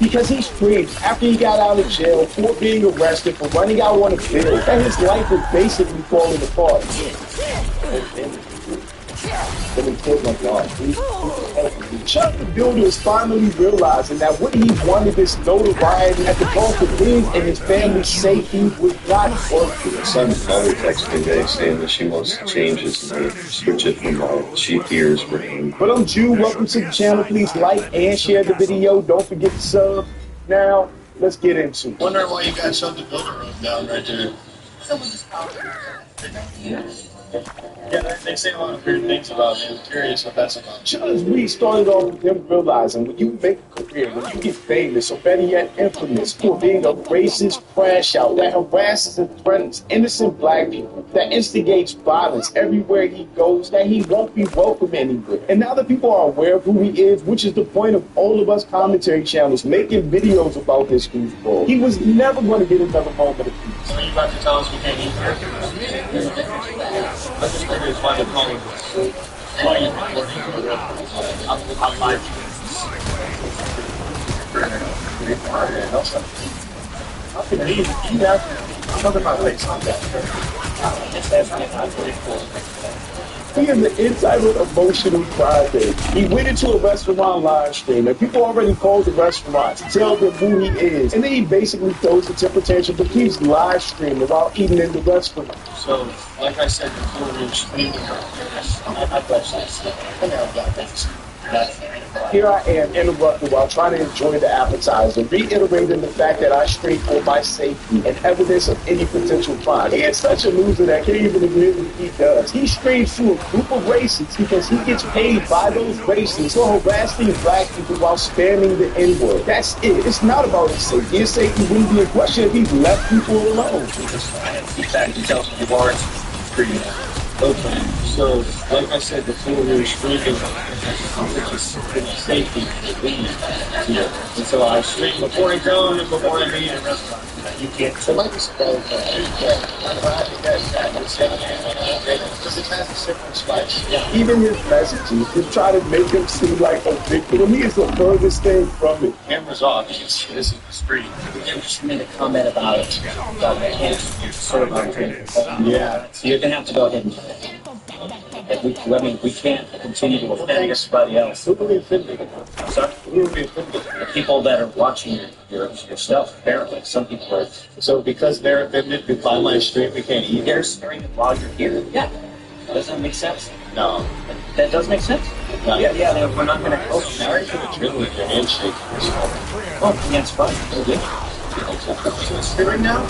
R: Because he screamed after he got out of jail for being arrested for running out on a bill that his life was basically falling apart. Chuck the Builder is finally realizing that what he wanted, this notoriety at the cost of his and his family's safety, was not working.
B: My son's mother texted me today saying that she wants to change his name, switch it from she fears for him.
R: But I'm Jew. Welcome to the channel. Please like and share the video. Don't forget to sub. Now, let's get into it.
U: Wondering why you got Chuck the Builder wrote down right there.
E: Someone just called.
U: Yeah, they say a lot of weird things about me. I'm curious what that's about.
R: Judge Reed started off with him realizing when you make a career, when you get famous, or better yet, infamous for being a racist crash out that harasses and threatens innocent black people, that instigates violence everywhere he goes, that he won't be welcome anywhere. And now that people are aware of who he is, which is the point of all of us commentary channels making videos about this goofball, he was never going to get another moment of peace.
U: So you about to tell us we can't eat here? I just figured it's why they're calling us. Why you recording? I'm live. How can you have something about face like that?
R: He is an entitled, emotional crybaby. He went into a restaurant live stream, and people already called the restaurant to tell them who he is. And then he basically throws a temper tantrum, but keeps live streaming while eating in the restaurant.
U: So, like I said before, we're streaming.
R: Here I am, interrupted while trying to enjoy the appetizer, reiterating the fact that I stream for my safety and evidence of any potential crime. He is such a loser that can't even admit what he does. He streams to a group of racists because he gets paid by those racists for harassing black people while spamming the N-word. That's it. It's not about his safety. His safety wouldn't be in question if he left people alone.
U: Okay, so like I said before, we were streaming safety. And so I stream before I go and before I leave the restaurant. You can't. So like this because it has a different spice.
R: Even his messages to try to make him seem like a victim. He is the furthest thing from it.
U: Camera's off. You can see this in the street.
C: You just made a comment about it. About the hands, sort of
U: yeah.
C: So you're going to have to go ahead and do that. We can't continue to offend everybody else.
U: Who will be offended?
C: I'm sorry?
U: Who will be offended?
C: The people that are watching your stuff, apparently. Some people are.
U: So because they're offended by my stream, we can't eat.
C: They're staring it while you're here. Yeah. Does that make sense?
U: No.
C: That does make sense?
U: No.
C: Yeah, we're not going to go.
U: Sorry for the drill with your handshake.
C: Oh, yeah, it's fine. Yeah.
U: It's right now?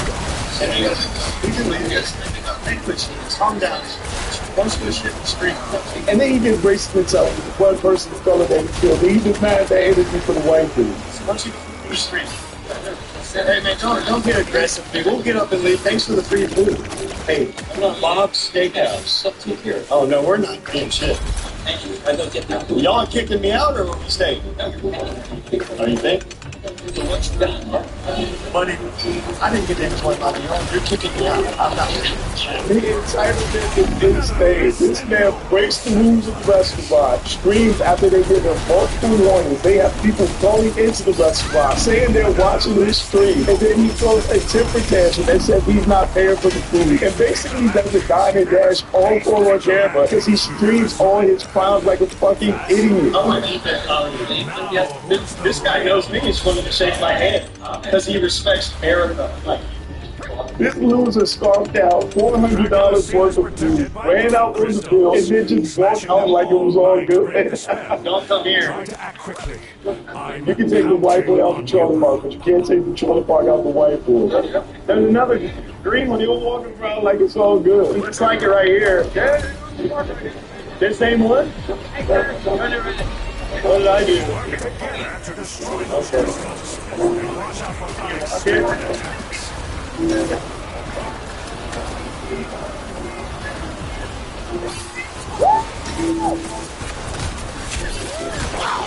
U: We can leave you guys. Calm down. Once we shit the street.
R: And then he did bracelets up with one person of color that he killed. He just mad at that energy for the white dude.
U: Once you the street,
P: Hey man, don't get aggressive, dude. We'll get up and leave. Thanks for the free food. Hey, I'm not Bob's Steakhouse. Up to here. Oh no, we're not doing shit. Thank you. I don't get that. Y'all kicking me out or are we staying? Oh, you think? What you got? Buddy, I didn't get into it on your own. You're kicking me out. I'm not. The entire event is insane. This man breaks the rules of the restaurant, screams after they give him multiple warnings. They have people going into the restaurant saying they're watching this stream, and then he throws a temper tantrum and says he's not paying for the food. And basically does a dine and dash all for on camera because he screams all his crimes like a fucking idiot. Oh, I need that. This guy knows me. He's willing to shake my hand because he respects America. Like, this loser scarfed out $400 worth of food, ran out with the bill, and then just walked out like it was all good. Don't come here. You can take the whiteboard out the trailer park, but you can't take the trailer park out the whiteboard. There's another green one. He'll walk around like it's all good. It's like it right here. This same one? What did I do?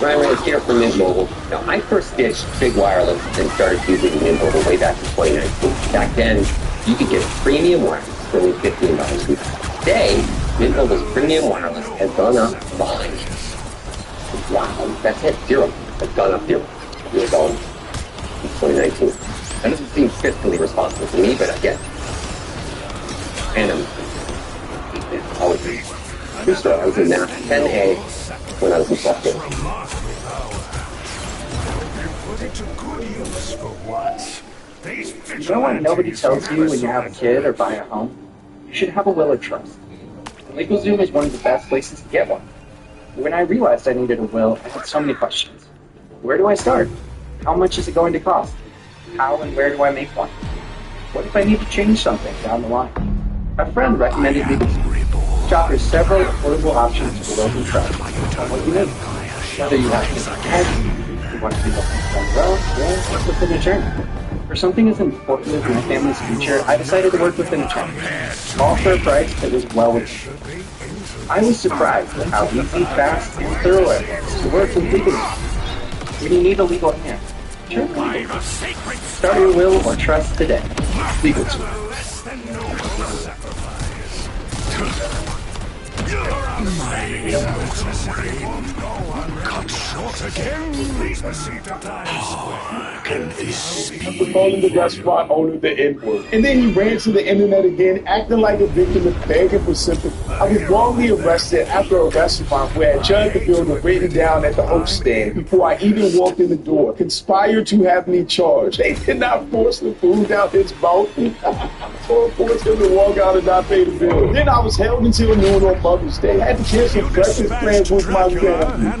J: Ryan Reyes here from Mint Mobile. Now, I first ditched big wireless and started using Mint Mobile way back in 2019. Back then, you could get premium wireless for only $15 a week. Today, Mint Mobile's premium wireless has gone up by, wow, that's it, zero. It's gone up $0 in 2019. That doesn't seem fiscally responsible to me, but I get it. And it's always true story. I was in that 10A when I was in software.
A: You know what nobody tells you when you have a kid or buy a home? You should have a will of trust. LegalZoom is one of the best places to get one. When I realized I needed a will, I had so many questions. Where do I start? How much is it going to cost? How and where do I make one? What if I need to change something down the line? A friend recommended LegalZoom. Shop there's several affordable options for will and trust. What you need. Whether you have to ahead, you want to do something down the road, or work with an attorney. For something as important as my family's future, I decided to work with an attorney. All for a price that was well within. I was surprised at how easy, fast, and thorough it was to work with LegalZoom. When you need a legal hand, turn to LegalZoom. Start your will or trust today. LegalZoom.
S: Cut short again. Can this be?
P: After calling the restaurant owner the N-word. And then he ran to the internet again, acting like a victim and begging for sympathy. I was wrongly arrested after a restaurant where I judged the building written down at the host stand before I even walked in the door. Conspired to have me charged. They did not force the food down his mouth or force him to walk out and not pay the bill. Then I was held until noon on Mother's Day. I had to cancel breakfast plans with my family.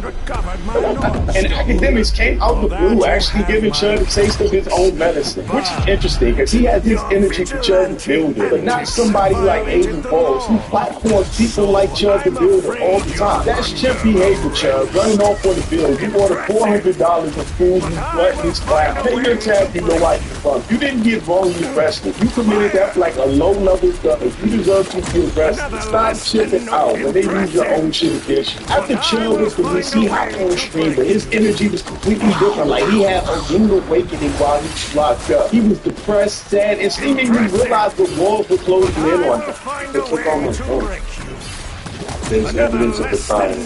P: And academics came out the blue actually giving Chud a taste of his own medicine, which is interesting because he has his energy for Chud the Builder, but not somebody like Agent Balls who platforms people like Chud the Builder all the time. That's chimp behavior, Chud, running off on the bill. You ordered $400 of food, you button his clap. Pay your tab, you know why you fuck. You didn't get wrongly arrested. You committed that like a low-level felony. You deserve to be arrested. Stop chipping out when they use your own shit against you. After Chud was released, he hopped on stream, but his energy was completely different. Like he had a rude awakening while he was locked up. He was depressed, sad, and seemingly realized the walls were closing in on him. They took on his voice.
J: There's evidence of the crime.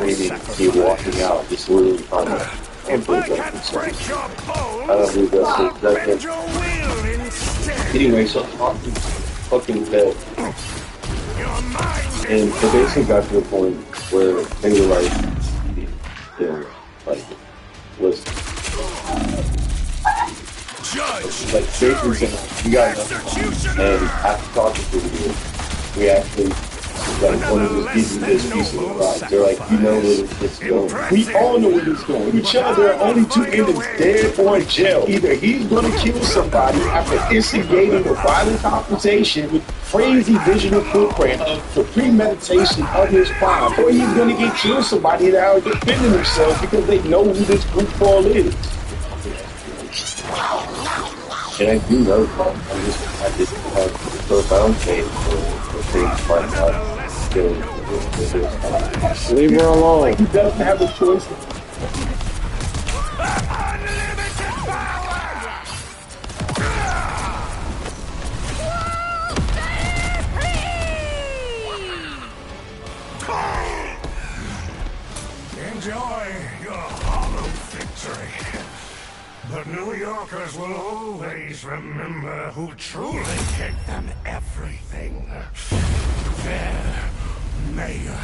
J: He's screaming, he walking out, disorderly conduct. And believe that concern. I don't believe that's him. Anyway, so fucking dead. And it basically got to the point where they were like, like, was like basically saying, you got nothing. And after talking to you, we actually like one of the pieces of this piece of the prize. They're like, you know where it's going.
P: We all know where it's going. We Chud, there are only two endings, dead or in jail. Either he's gonna kill somebody after instigating a violent confrontation with crazy visual footprint of the premeditation of his crime, or he's gonna get killed somebody that are defending themselves because they know who this group call is.
J: And I do know I just have the phone change for things like that.
P: Leave her alone.
R: He doesn't have a choice.
S: Enjoy your hollow victory. But New Yorkers will always remember who truly gave them everything. Their mayor.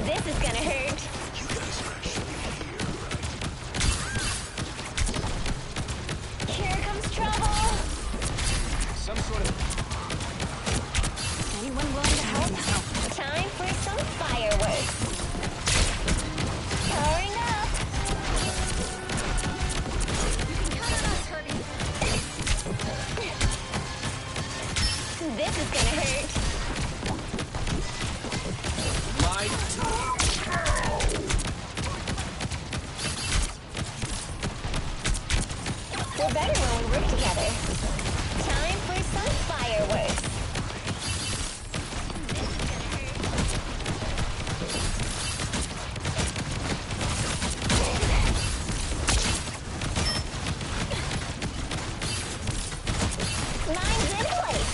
K: This is gonna hurt. Here comes trouble.
L: Some sort of...
K: Anyone willing to help? Time for some fireworks. Powering up. You can count on us, honey. This is gonna hurt. We're better when we work together. Time for some fireworks. Mine's in place.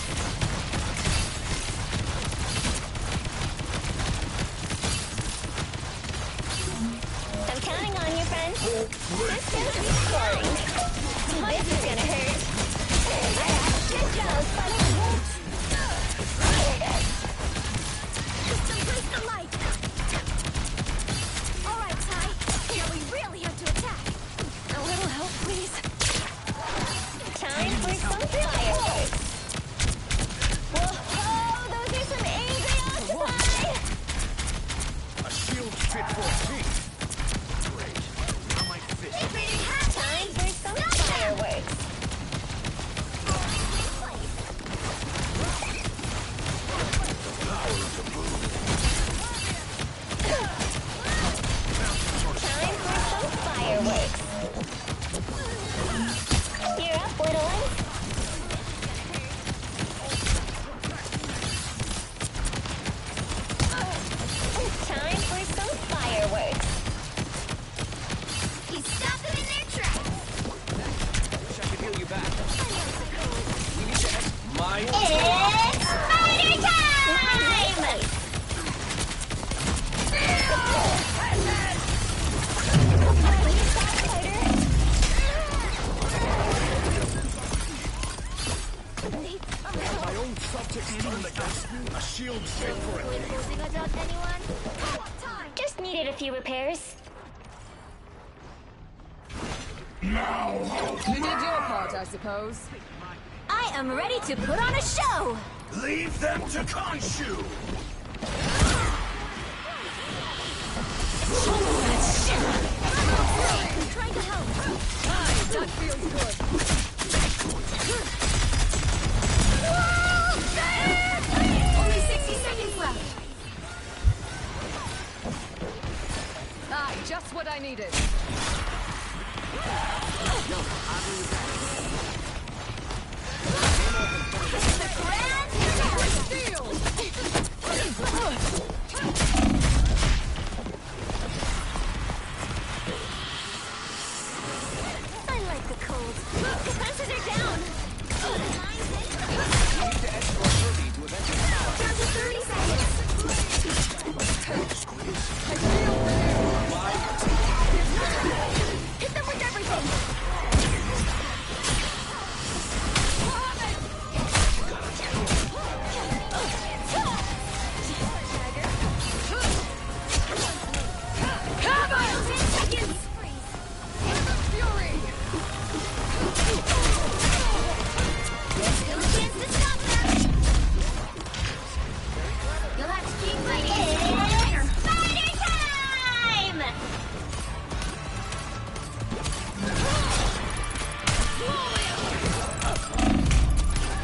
K: I'm counting on you, friend. Systems restoring. This is gonna hurt. Good job, buddy.
L: System placed the light. All right, Ty. Now we really have to attack. A little help, please. You did your part, I suppose.
K: I am ready to put on a show!
S: Leave them to Khonshu!
K: I'm trying to help.
L: That feels good.
K: Only 60 seconds left.
L: Ah, just what I needed.
K: I like the cold. Defenses are down. Down to 30 seconds. Hit them with everything. You'll have to keep fighting. Spider time!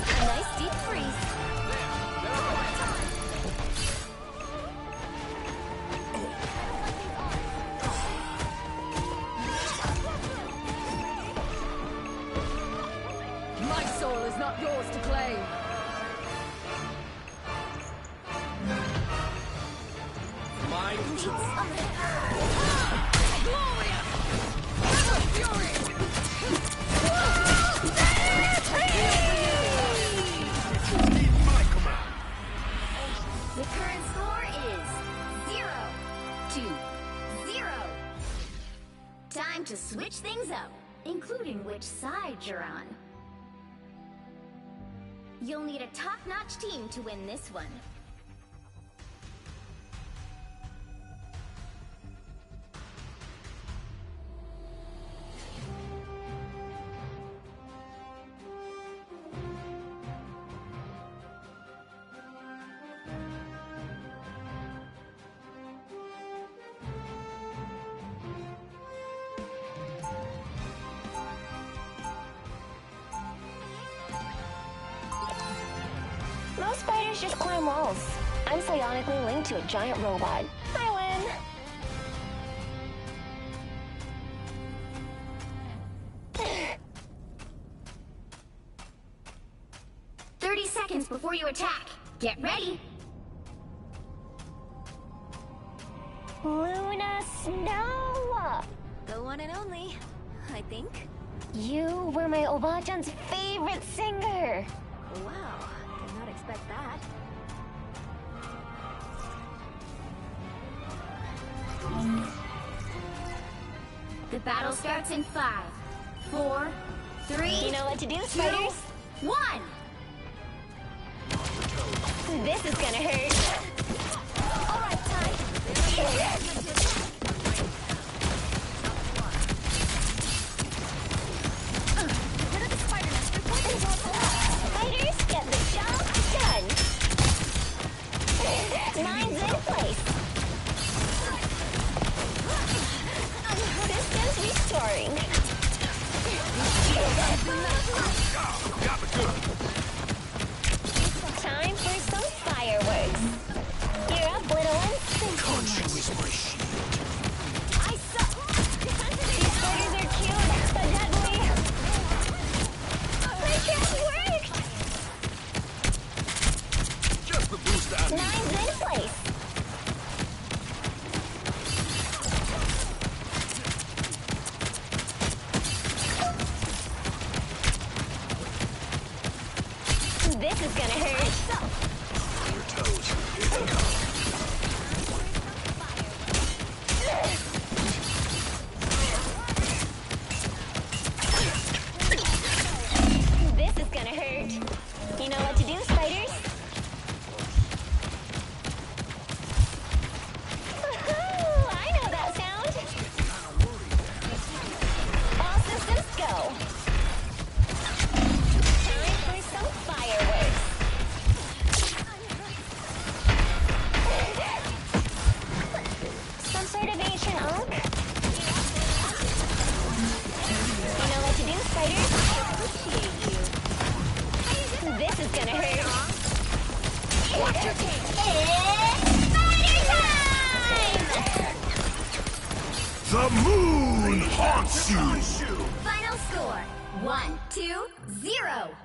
K: A nice deep freeze.
L: My soul is not yours to claim.
K: The current score is 0-0. Time to switch things up, including which side you're on. You'll need a top-notch team to win this one.
G: Most spiders just climb walls. I'm psionically linked to a giant robot. I win.
K: 30 seconds before you attack. Get ready.
G: Luna Snow!
K: The one and only, I think.
G: You were my Obajan's favorite singer.
K: Wow, did not expect that. The battle starts in 5, 4, 3.
G: You know what to do, spiders?
K: 1.
G: This is gonna hurt.
K: All right, Ty.
G: Spiders get the job done. Mine's in place. Systems restoring. Time for some fireworks. You're up, little one.
S: Khonshu is my shield.
K: I suck.
G: These spiders are cute, but deadly. My trap worked!
S: Just the boost I need.
G: Mine's in place. This is gonna hurt.
S: Your toes. Here they come.
G: This is gonna hurt. You know what to do, spiders? Woohoo! I know that sound. All systems
K: Final score 1-2-0.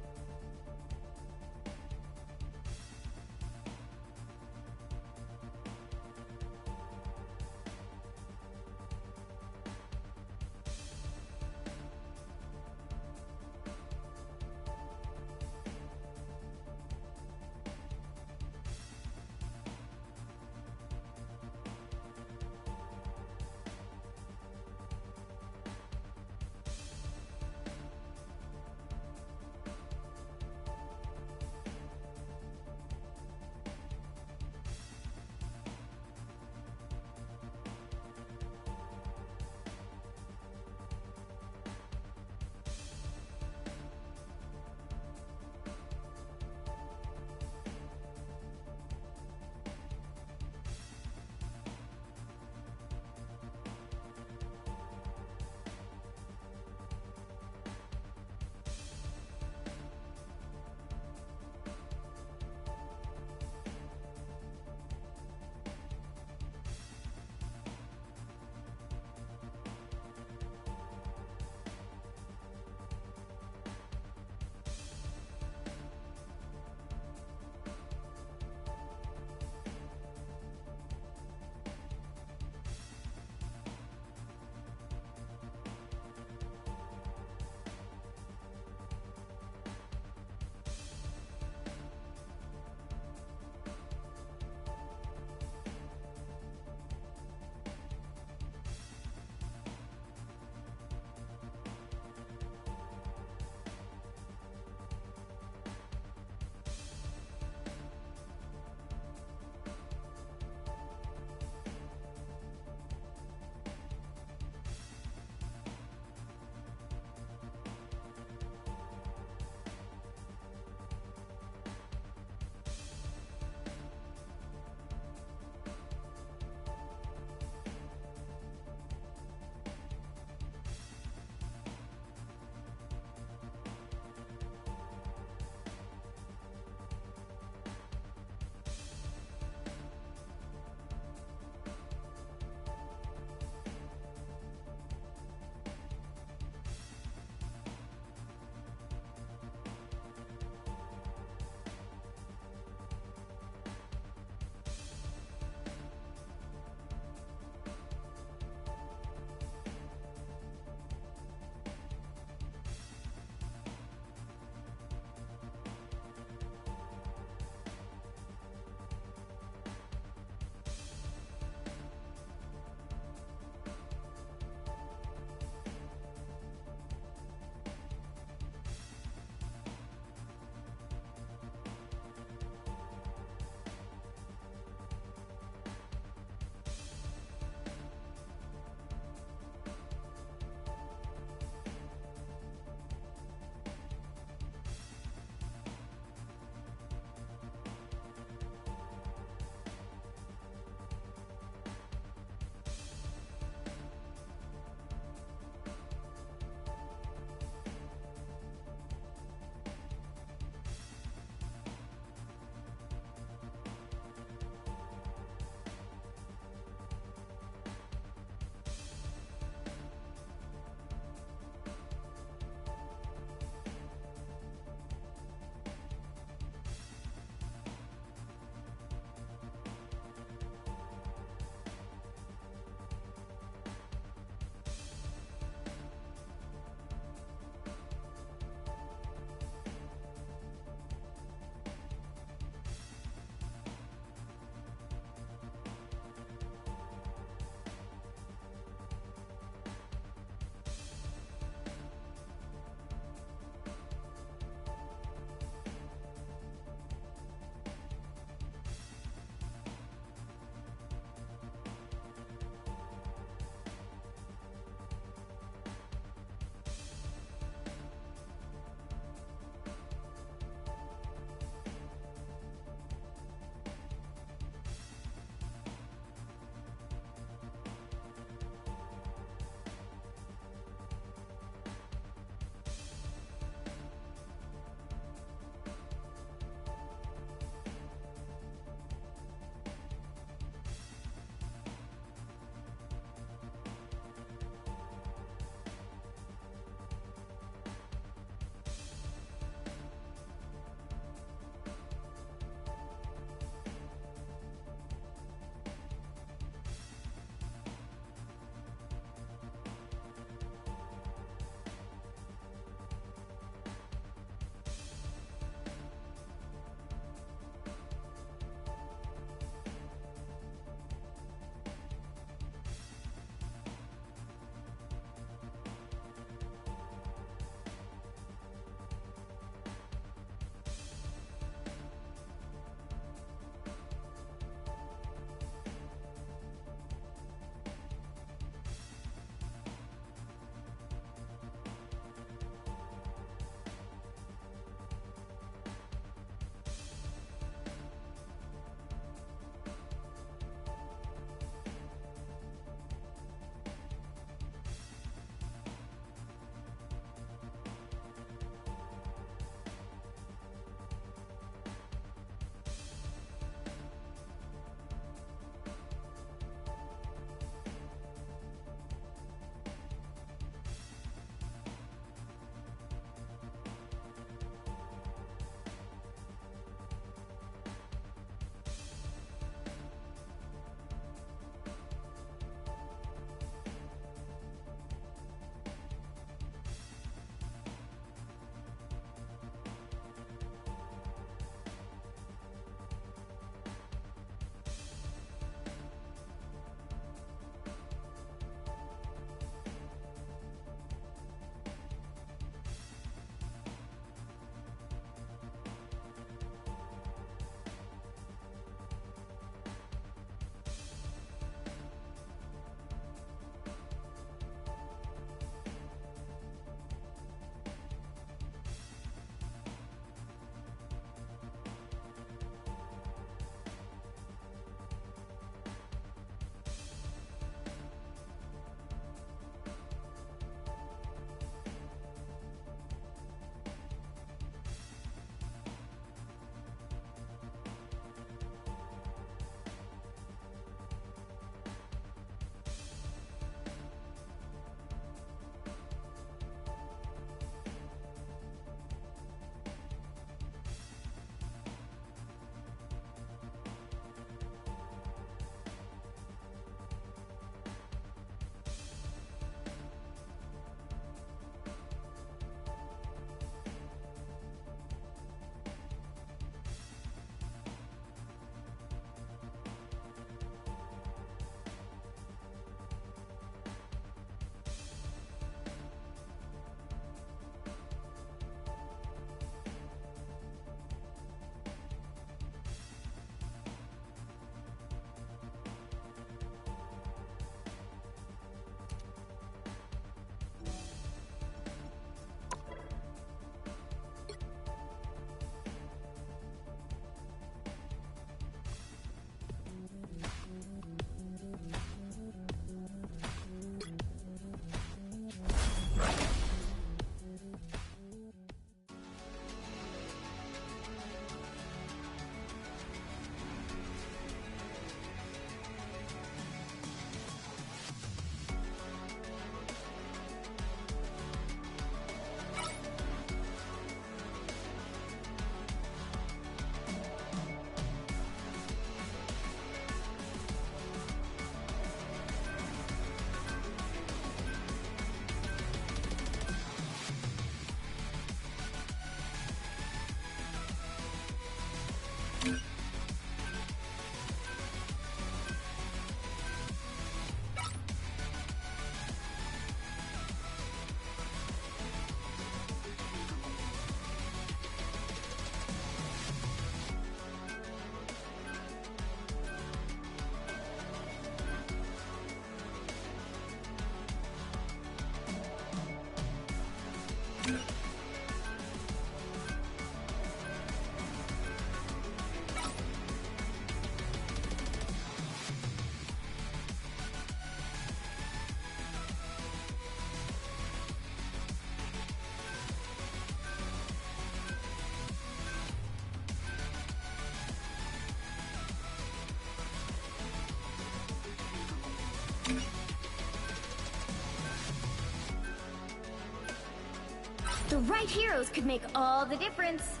K: The right heroes could make all the difference.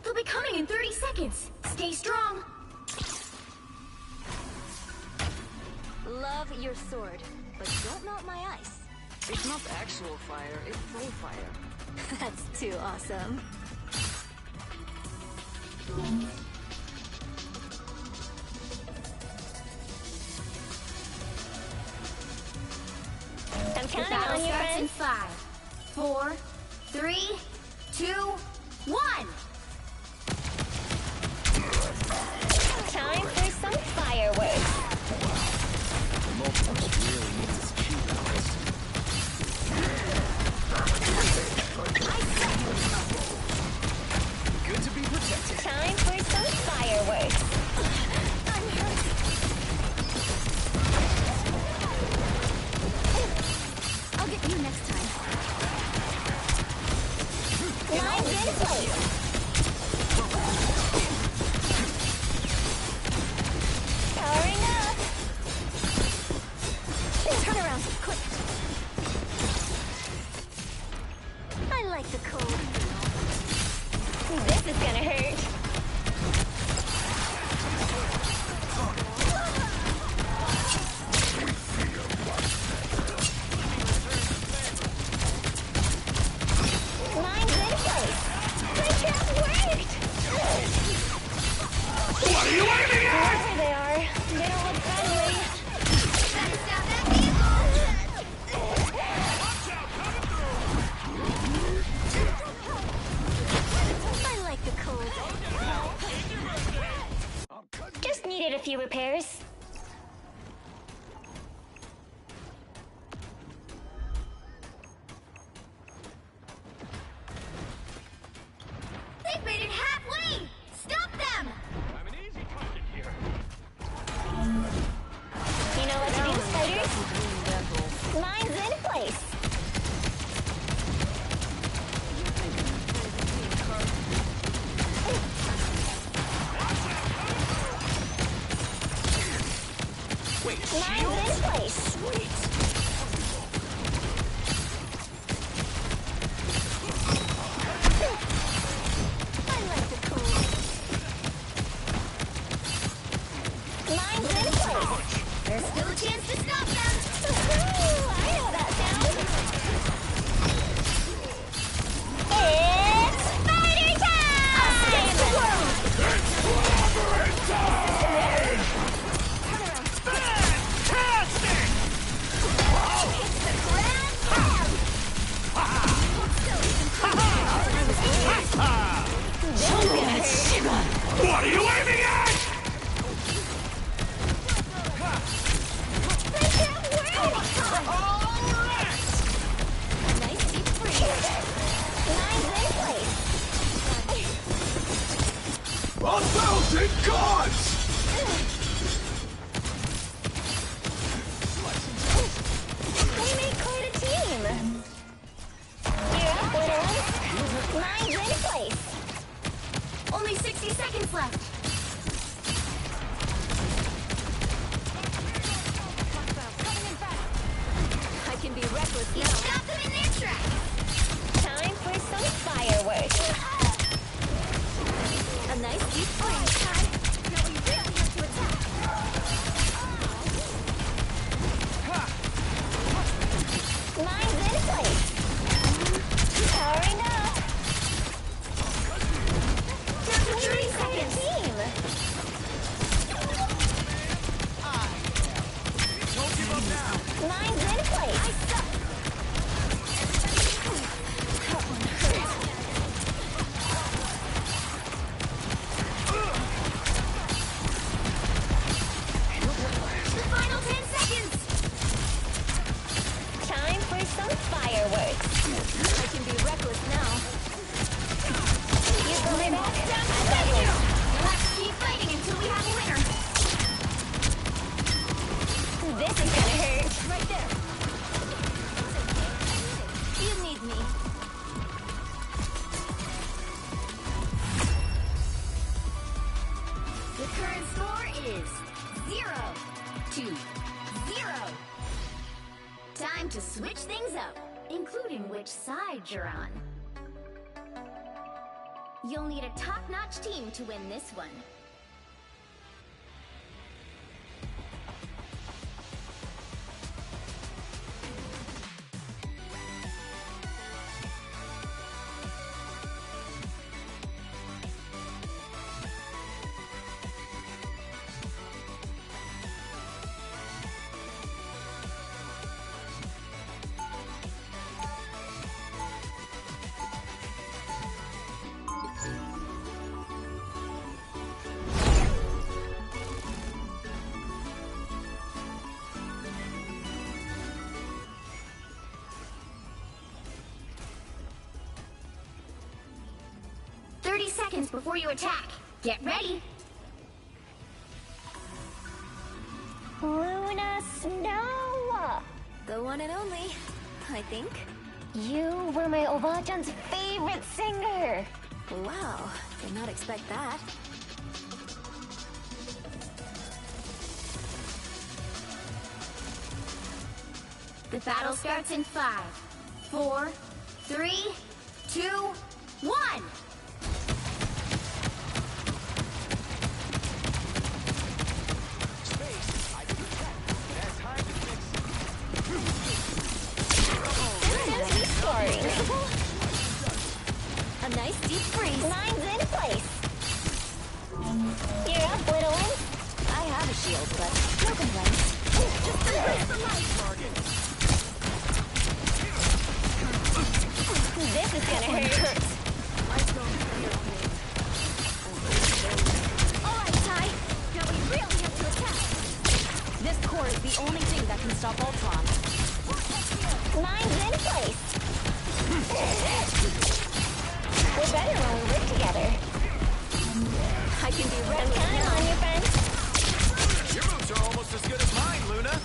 K: They'll be coming in 30 seconds. Stay strong. Love your sword, but don't melt my ice.
H: It's not actual fire, it's flow fire.
K: That's too awesome.
G: I'm
K: The
G: counting
K: battle
G: on you,
K: starts in
G: friend.
K: 5, 4, 3, 2, 1.
G: Time for some fireworks.
L: Good to be protected.
G: Time for some fireworks.
K: I'm hurt. I'll get you next time.
G: Mine's in place. Powering up.
K: Turn around, quick.
G: I like the cold. This is gonna hurt. Mine's in place. My trap worked.
L: What are you aiming at?
G: Wherever they are, they don't look friendly.
K: Better stop that vehicle!
G: I like the cold. Just needed a few repairs.
K: They've made it halfway! Stop them!
L: I'm an easy target here.
G: You know what to do, spiders? Mine's in place.
L: Wait,
G: Mine's
L: shield?
G: in place.
L: Sweet.
G: I like the cold. Mine's in place.
K: There's still a chance to stop them!
G: Woohoo! I know that sound. It's spider time!
L: Fantastic!
K: It's the grand slam!
L: What are you aiming at?
K: Nice deep freeze.
G: Mine's in place.
L: 1,000 gods!
G: We made quite a team. You're up, little one. Mine's in place.
K: Only 60 seconds left.
H: I can be reckless
K: You
H: now.
K: stopped them in their tracks.
G: Time for some fireworks.
K: A nice deep freeze. Now we really have to attack.
G: Mine's in place. Powering up.
K: Down to 30 seconds.
G: Team.
L: Don't give up now.
G: Mine's in place.
K: That one hurt. This is gonna hurt.
H: Right there. You need me. The current score is 0-0. Time to switch things up, including which side you're on. You'll need a top-notch team to win this one. Before you attack, get ready.
K: Luna Snow!
H: The one and only, I think.
K: You were my Obajan's favorite singer.
H: Wow, did not expect that.
K: The battle starts in 5, 4, 3, 2, 1!
H: A nice deep freeze.
K: Mine's in place. You're up, little one.
H: I have a shield, but no complaints. Just embrace the light.
K: This is gonna hurt.
H: Alright, Ty. Now we really have to attack. This core is the only thing that can stop Ultron.
K: Mine's in place. We're better when we work together.
H: I can be ready.
K: I'm counting on you, friend.
L: Your moves are almost as good as mine, Luna.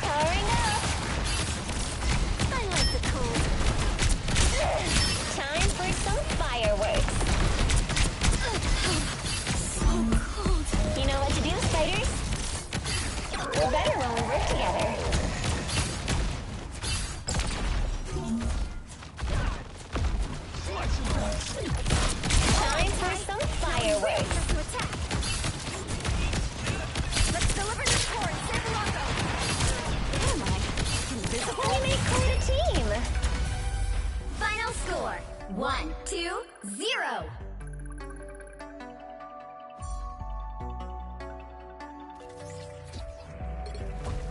K: Powering up.
H: I like the cold.
K: Time for some fireworks.
H: So cold.
K: You know what to do, spiders? We're better when we work together. Time for some fireworks.
H: Let's deliver this core and save Longo. Am I invisible?
K: We make quite a team.
H: Final score 1-0.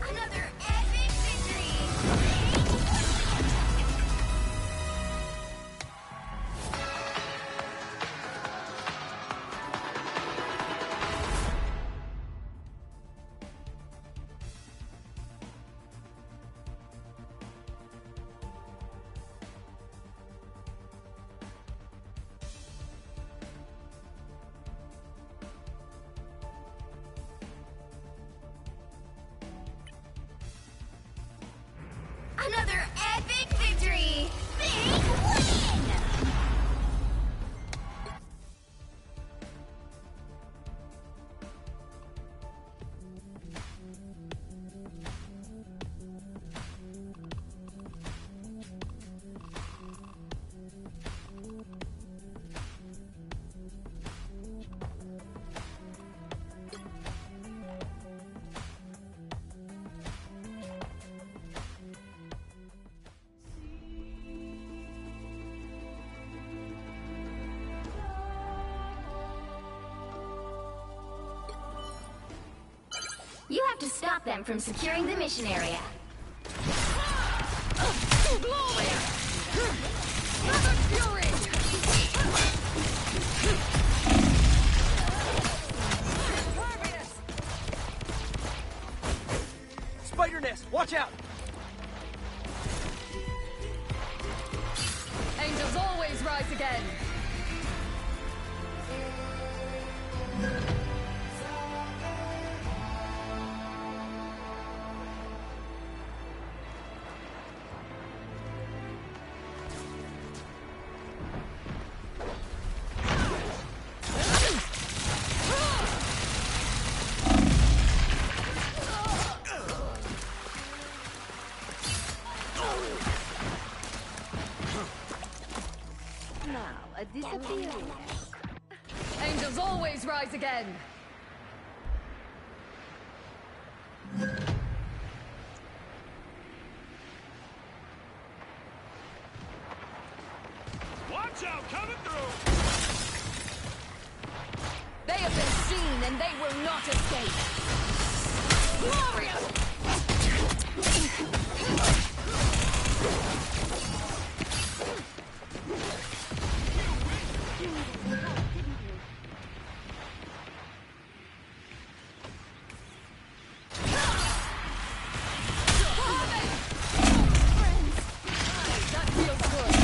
H: Another epic victory. Another epic victory! Big win! You have to stop them from securing the mission area.
L: Glory! Another fury! Spider nest, watch out!
I: Angels always rise again. disappearing. Angels always rise again.
L: Watch out, coming through!
I: They have been seen and they will not escape. Glorious! That feels good.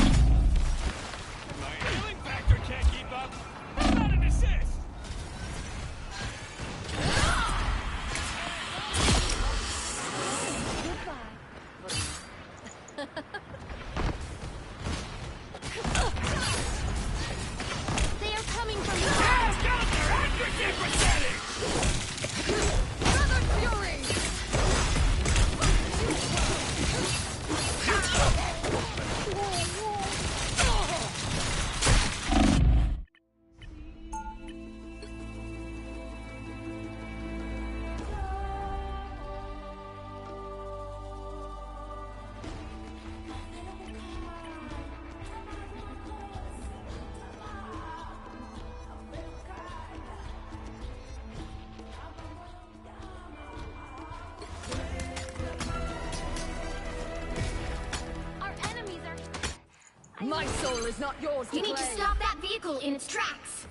L: My healing factor can't keep up. How about an assist?
K: They are coming from the
L: Yes, counter! Accuracy pathetic!
I: Southern Fury!
K: Our enemies are.
I: My soul is not yours to
H: You need to
I: claim.
H: stop that vehicle in its tracks.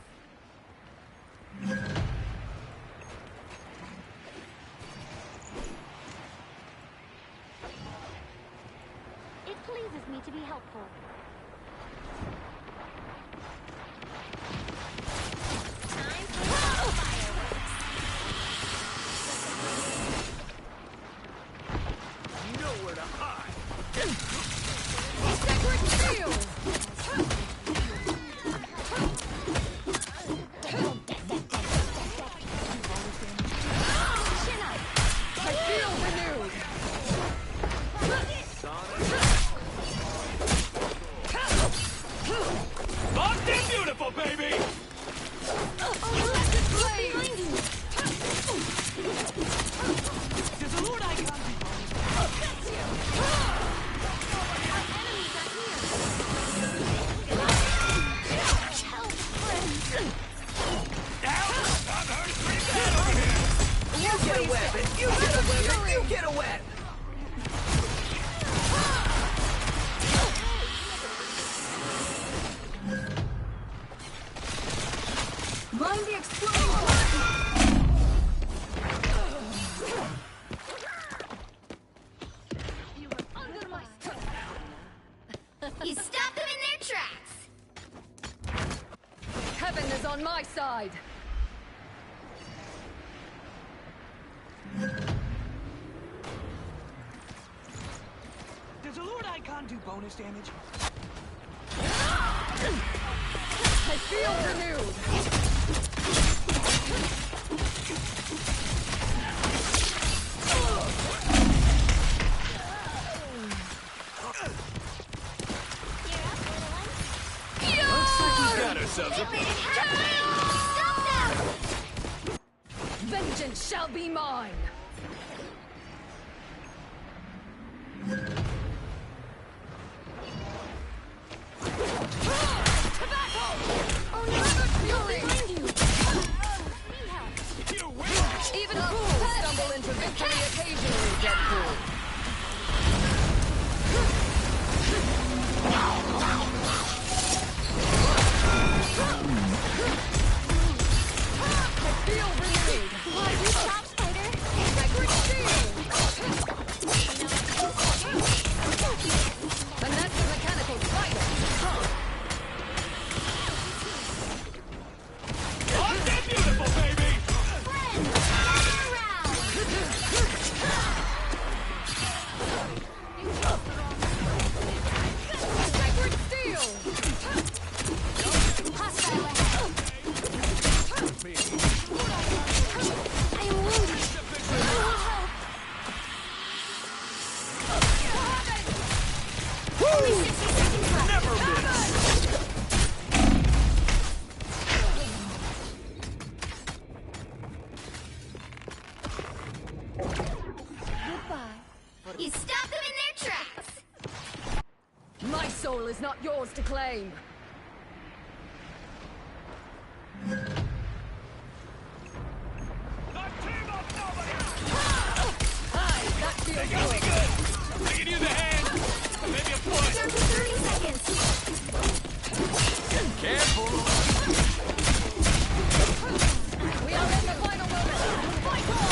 K: It pleases me to be helpful. Time for fireworks.
L: Nowhere to hide!
I: Sacred shield!
K: Chin up.
I: I feel renewed!
L: Locked and beautiful, baby!
I: Electric blade!
K: Behind you.
L: There's a Lord Icon!
K: Help, friends.
L: Ouch! I'm hurting pretty bad over here!
I: You get a weapon! You get a weapon! You get a weapon!
H: Blind the exploding
I: You are under my
H: You stopped them in their tracks.
I: Heaven is on my side!
L: Does a Lord Icon do bonus damage?
I: I feel renewed!
L: Looks like we got ourselves a...
H: Stop them!
I: Vengeance shall be mine!
K: Oh no!
I: Fury!
K: Behind you. Need help.
L: You win!
I: Even fools stumble into victory occasionally, Deadpool! I feel renewed!
K: Why you stop, Spider?
I: Sacred shield!
H: Goodbye. You stopped them in their tracks.
I: My soul is not yours to claim. Hi, that feels good.
L: I can use a hand. Maybe a push.
H: Down to 30 seconds.
L: Careful.
I: We are in the final moment. Fight on!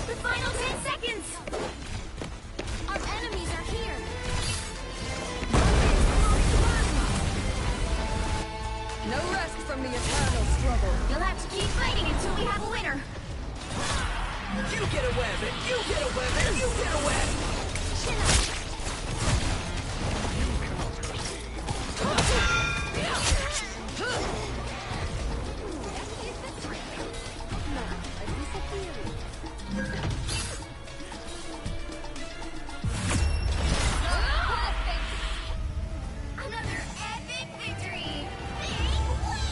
H: The final 10 seconds. Our enemies are here.
I: No rest from the eternal struggle.
H: You'll have to keep fighting until we have a winner.
I: You get a web, and you get a web, and you get a web!
H: Chin up. Another epic victory. Big win.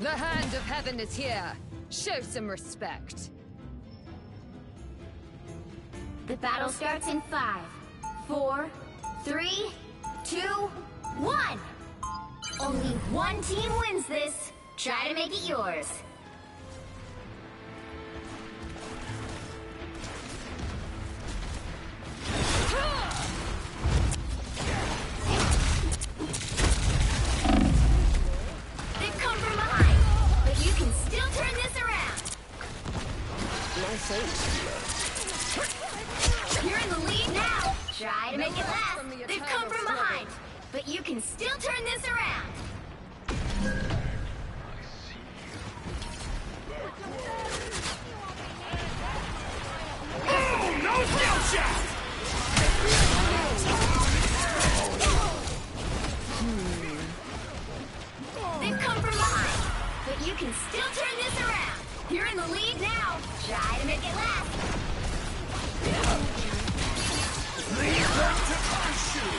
M: The hand of heaven is here. Show some respect.
H: The battle starts in 5, 4, 3, 2, 1. Only one team wins this. Try to make it yours. They've come from behind, but you can still turn this around. You're in the lead now. Try to make it last. They've come from behind, but you can still turn this around.
I: Oh, no skill shot!
H: They've come from behind, but you can still turn this around. You're in the lead now. Try to make it last.
I: Leave them to my shoe!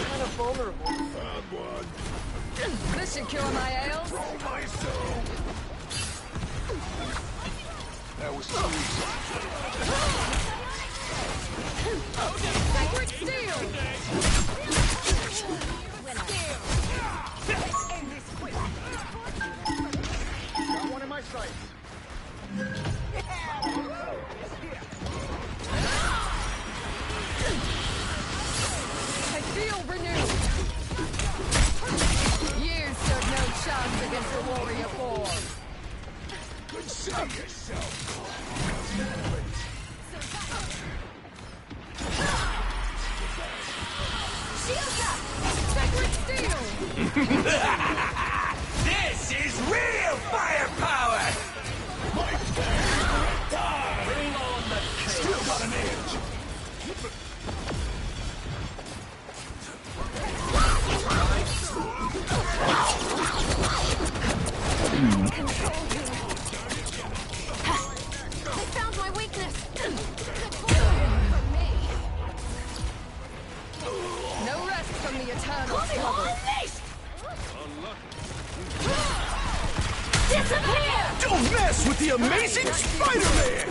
M: Kind of vulnerable.
I: Found one.
M: This should cure my ails.
I: Roll myself. That was
M: Sacred steel!
I: got one in my sights.
M: I feel renewed. Years stood no chance against the warrior form.
I: Consider yourself.
H: Shields up!
M: Sacred steel!
I: This is real firepower! My favorite time! Bring on the chaos! Still got an edge!
M: Control you. I found my weakness. No rest from the eternal struggle.
H: Disappear!
I: Don't mess with the amazing Spider-Man!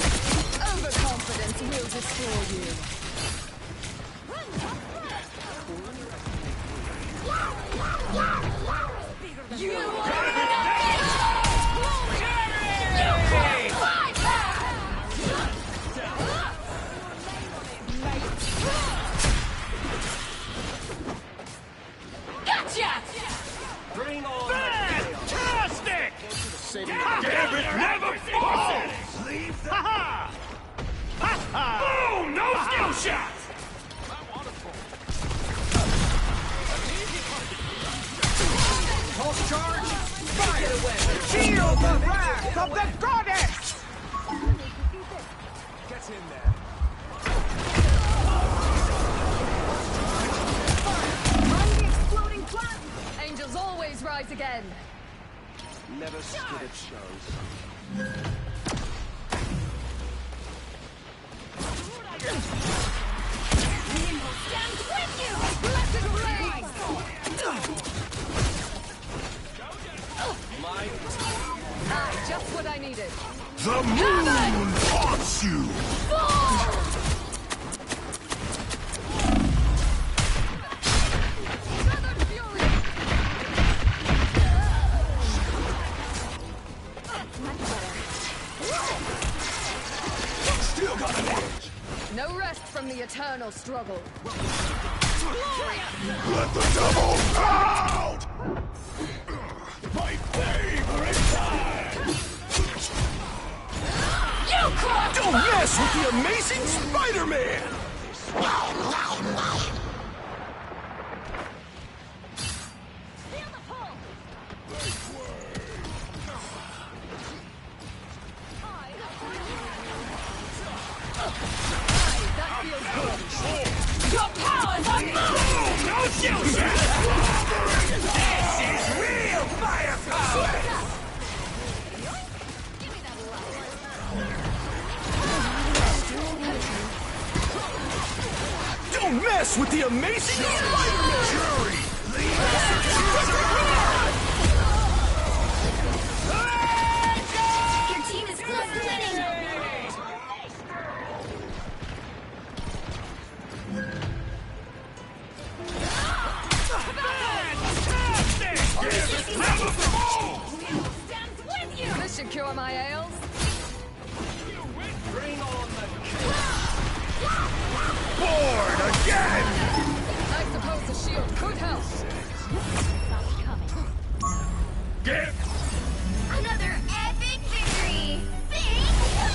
M: Overconfidence will destroy you. You are
H: Gotcha!
I: Bring on fantastic! Damn it, never falls! Leave the... Ha-ha! Boom! No skill shots! Toss charge! Fire! Feel the wrath of the goddess! Get in there.
M: angels always rise again.
I: Never stood at shows.
H: Stand with you!
M: Blessed blade! Just what I needed.
I: The moon haunts you! Still got an edge!
M: No rest from the eternal struggle.
I: Let the devil out! My favorite time!
H: You caught!
I: Don't mess with the amazing Spider-Man! Your powers are no shoot! This is real firepower! Don't mess with the amazing Spider-Man! Jury!
H: Your team is close to winning.
M: This should cure my ails.
I: Bring on the board again!
M: I suppose the shield could help.
I: Get
H: Another epic victory. Big win.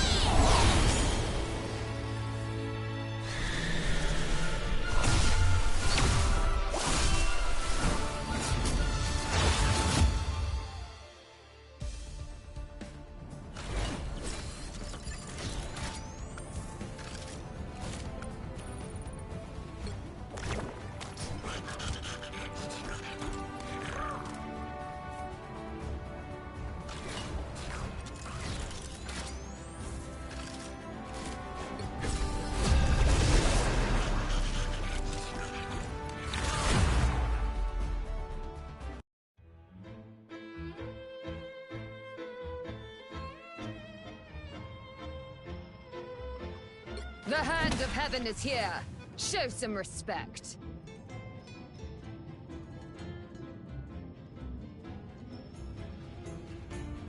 M: The hand of heaven is here. Show some respect.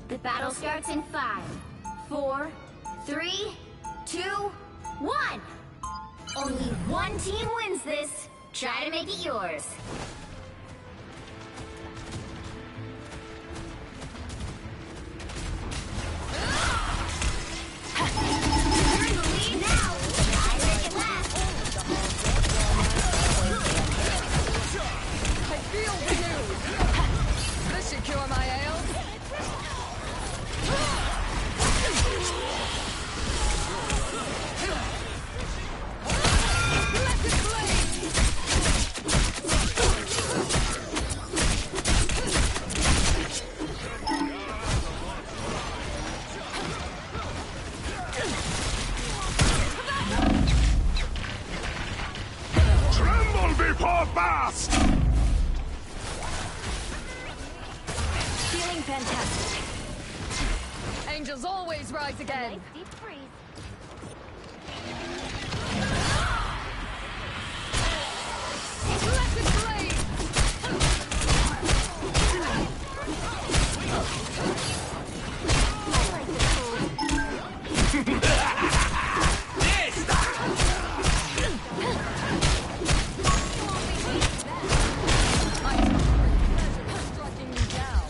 H: The battle starts in 5, 4, 3, 2, 1. Only one team wins this. Try to make it yours. You're in the lead now. I make it last.
M: I feel renewed. This should cure my ails.
I: tremble before fast!
M: Feeling fantastic. Angels always rise again.
H: Deep freeze.
M: Blessed blade! Striking you down.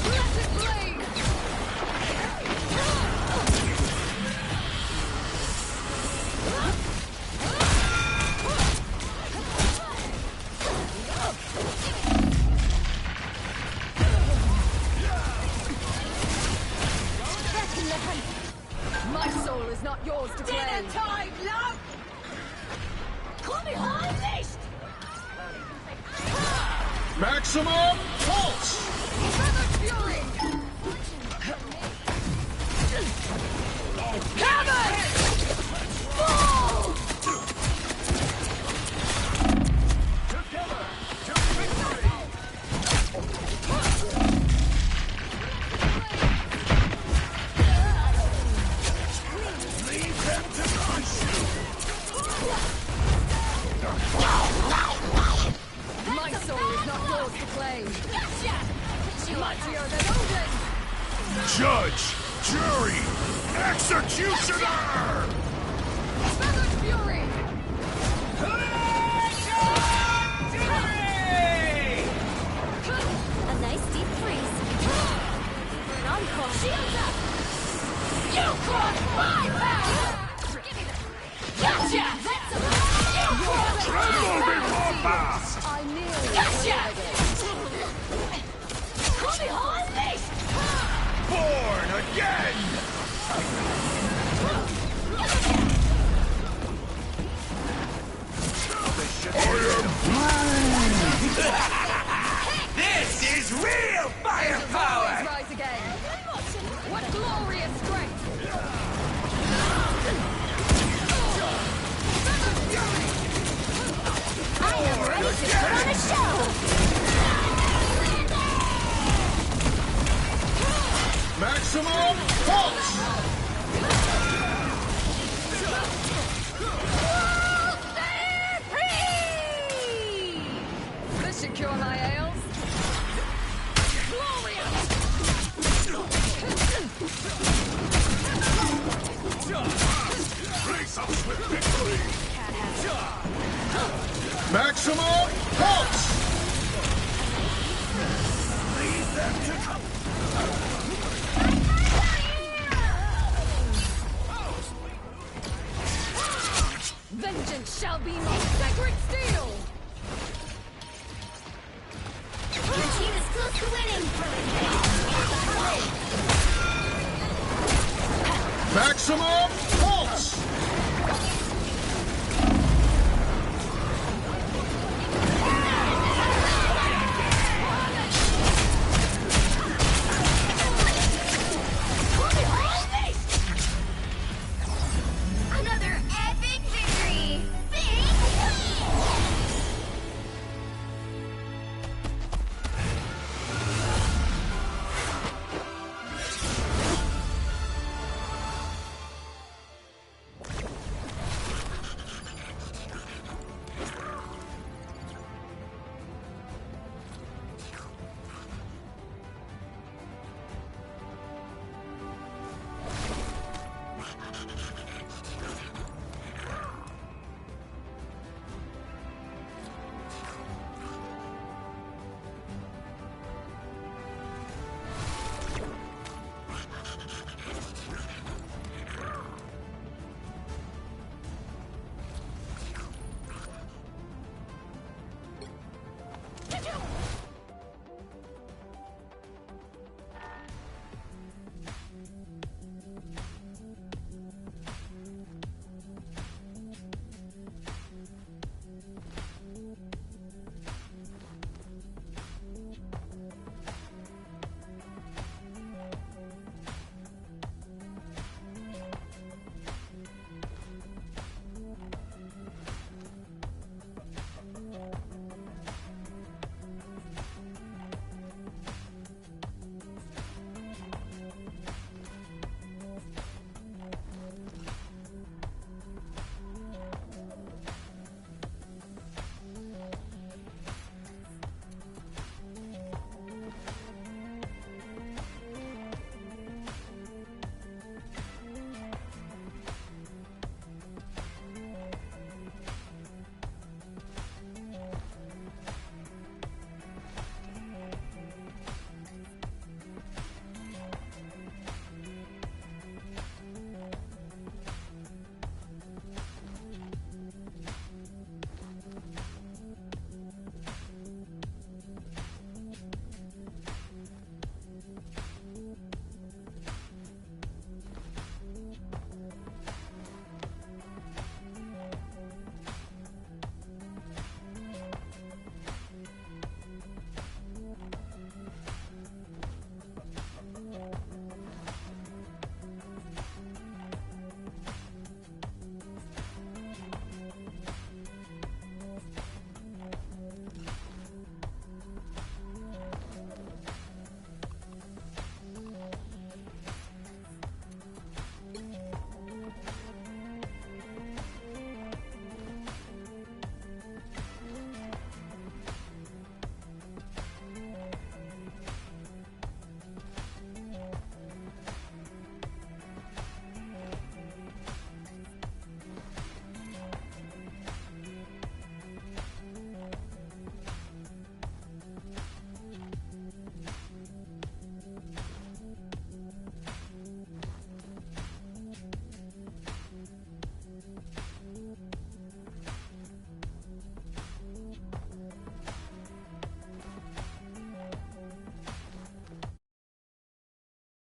M: Blessed blade! My soul is not yours to claim.
I: Dinner time, love! Come behind this!
S: Maximum pulse!
M: Feather fury! Cavern! Fall!
I: Leave them to crush you!
M: My soul is not yours to claim. Mightier than Odin!
I: Judge! Jury! Executioner!
M: Feather fury!
H: A nice deep freeze. An encore. Shields up! You crossed my path! Gotcha! That's a... You crossed
I: fast.
M: I nearly
I: Gotcha!
M: delivered it.
I: Born again! This is real firepower!
M: Always rise again. What glorious strength!
H: I am ready to put on a show!
I: Maximum pulse!
M: This should cure my ails.
I: Race up with victory! Maximum pulse! Leave them to come!
M: Vengeance shall be my sacred steel!
H: Your team is close to winning!
I: Maximum